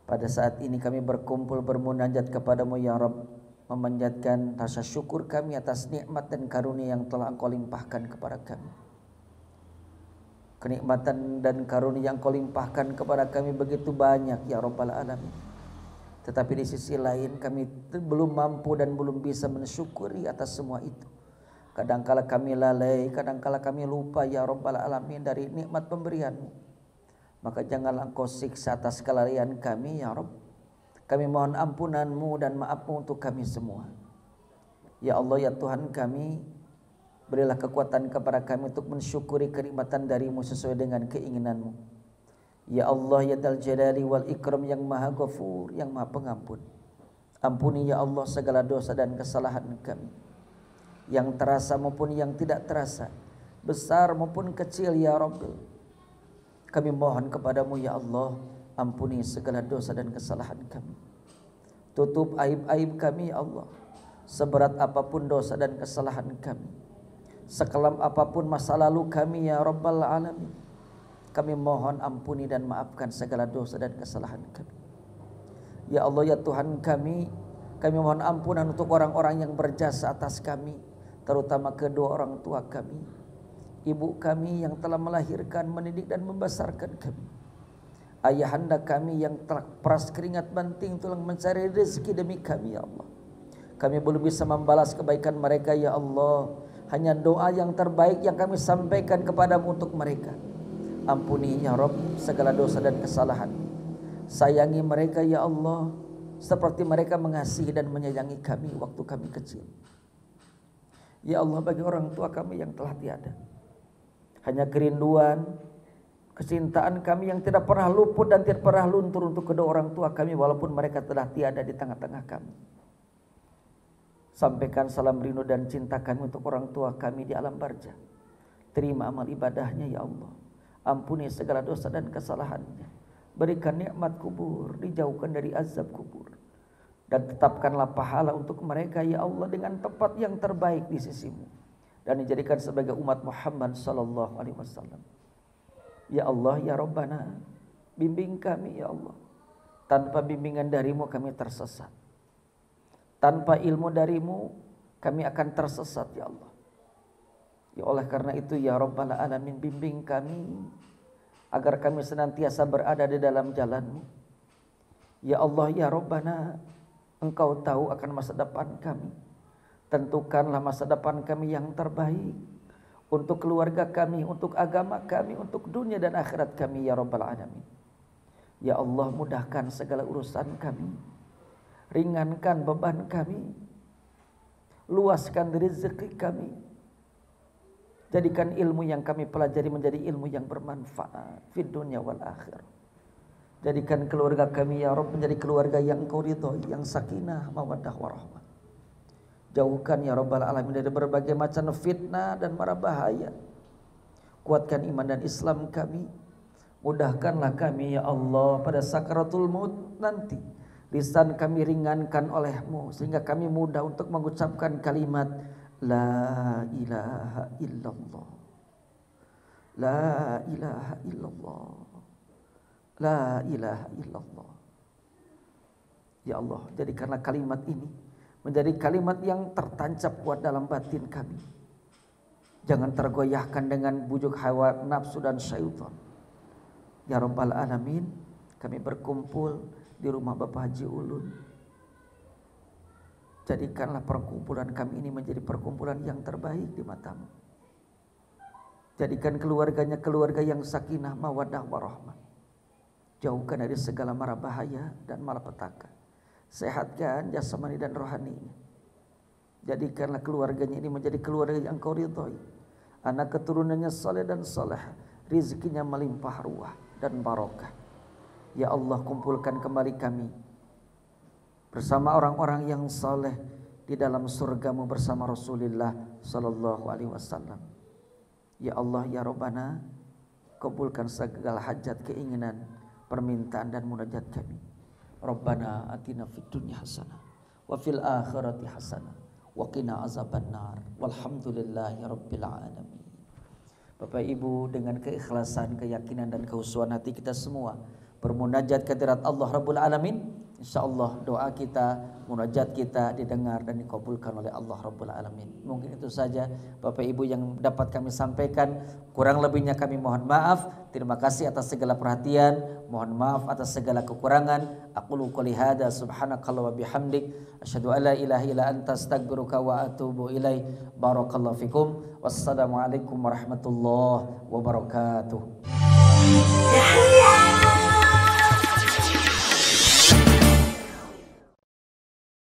Pada saat ini kami berkumpul bermunajat kepadamu ya Rabb, memanjatkan rasa syukur kami atas nikmat dan karunia yang telah Engkau limpahkan kepada kami. Kenikmatan dan karunia yang Engkau limpahkan kepada kami begitu banyak ya Rabbal Alamin. Tetapi di sisi lain kami belum mampu dan belum bisa mensyukuri atas semua itu. Kadangkala kami lalai, kadangkala kami lupa ya Rabbal Alamin dari nikmat pemberian-Mu. Maka janganlah Engkau siksa atas kelalaian kami ya Rabb. Kami mohon ampunan-Mu dan maaf-Mu untuk kami semua. Ya Allah ya Tuhan kami, berilah kekuatan kepada kami untuk mensyukuri kenikmatan dari-Mu sesuai dengan keinginan-Mu. Ya Allah ya Dzal Jalali wal Ikram yang Maha Ghafur, yang Maha Pengampun. Ampuni ya Allah segala dosa dan kesalahan kami, yang terasa maupun yang tidak terasa, besar maupun kecil ya Rabb. Kami mohon kepadamu ya Allah, ampuni segala dosa dan kesalahan kami. Tutup aib-aib kami ya Allah. Seberat apapun dosa dan kesalahan kami, sekelam apapun masa lalu kami ya Rabbal Alamin, kami mohon ampuni dan maafkan segala dosa dan kesalahan kami. Ya Allah ya Tuhan kami mohon ampunan untuk orang-orang yang berjasa atas kami, terutama kedua orang tua kami, ibu kami yang telah melahirkan, mendidik dan membesarkan kami, ayahanda kami yang telah peras keringat banting tulang mencari rezeki demi kami ya Allah. Kami belum bisa membalas kebaikan mereka ya Allah. Hanya doa yang terbaik yang kami sampaikan kepadamu untuk mereka. Ampuni ya Rabb segala dosa dan kesalahan. Sayangi mereka ya Allah, seperti mereka mengasihi dan menyayangi kami waktu kami kecil. Ya Allah, bagi orang tua kami yang telah tiada, hanya kerinduan, kecintaan kami yang tidak pernah luput dan tidak pernah luntur untuk kedua orang tua kami walaupun mereka telah tiada di tengah-tengah kami. Sampaikan salam rindu dan cinta kami untuk orang tua kami di alam barzah. Terima amal ibadahnya ya Allah. Ampuni segala dosa dan kesalahannya. Berikan nikmat kubur, dijauhkan dari azab kubur. Dan tetapkanlah pahala untuk mereka ya Allah dengan tempat yang terbaik di sisi-Mu. Dan dijadikan sebagai umat Muhammad sallallahu alaihi wasallam. Ya Allah ya Rabbana, bimbing kami ya Allah. Tanpa bimbingan dari-Mu kami tersesat. Tanpa ilmu dari-Mu kami akan tersesat ya Allah. Ya oleh karena itu ya Rabbal Alamin, bimbing kami agar kami senantiasa berada di dalam jalan-Mu. Ya Allah ya Rabbana, Engkau tahu akan masa depan kami. Tentukanlah masa depan kami yang terbaik untuk keluarga kami, untuk agama kami, untuk dunia dan akhirat kami ya Rabbal Alamin. Ya Allah, mudahkan segala urusan kami. Ringankan beban kami, luaskan rezeki kami, jadikan ilmu yang kami pelajari menjadi ilmu yang bermanfaat fid dunya wal akhirah. Jadikan keluarga kami ya Rabb menjadi keluarga yang Engkau ridhoi, yang sakinah, mawaddah warahmah. Jauhkan ya Rabbal Alamin dari berbagai macam fitnah dan mara bahaya. Kuatkan iman dan Islam kami. Mudahkanlah kami ya Allah pada sakaratul maut nanti. Lisan kami ringankan oleh-Mu sehingga kami mudah untuk mengucapkan kalimat La ilaha illallah, La ilaha illallah, La ilaha illallah. Ya Allah, jadikanlah kalimat ini menjadi kalimat yang tertancap kuat dalam batin kami. Jangan tergoyahkan dengan bujuk hawa nafsu dan syaitan. Ya Rabbal Alamin, kami berkumpul di rumah Bapak Haji Ulun. Jadikanlah perkumpulan kami ini menjadi perkumpulan yang terbaik di mata-Mu. Jadikan keluarganya keluarga yang sakinah, mawaddah warahmah. Jauhkan dari segala mara bahaya dan malapetaka. Sehatkan jasmani dan rohaninya. Jadikanlah keluarganya ini menjadi keluarga yang Engkau ridhoi. Anak keturunannya saleh dan saleh, rezekinya melimpah ruah dan barokah. Ya Allah, kumpulkan kembali kami bersama orang-orang yang saleh di dalam surga-Mu bersama Rasulullah sallallahu alaihi wasallam. Ya Allah ya Rabbana, kabulkan segala hajat, keinginan, permintaan dan munajat kami. Rabbana atina fid dunya hasanah wa fil akhirati hasanah wa qina azabannar. Walhamdulillahi rabbil alamin. Bapak Ibu, dengan keikhlasan, keyakinan dan kehusuan hati kita semua bermunajat ke hadirat Allah Rabbul Alamin, InsyaAllah doa kita, munajat kita didengar dan dikabulkan oleh Allah Rabbul Alamin. Mungkin itu saja Bapak Ibu yang dapat kami sampaikan. Kurang lebihnya kami mohon maaf. Terima kasih atas segala perhatian. Mohon maaf atas segala kekurangan. Aqulu qouli hadza subhanakallah wa bihamdik. Asyhadu an la ilaha illa anta astaghfiruka wa atubu ilaik. Barakallahu fikum. Wassalamualaikum warahmatullahi wabarakatuh.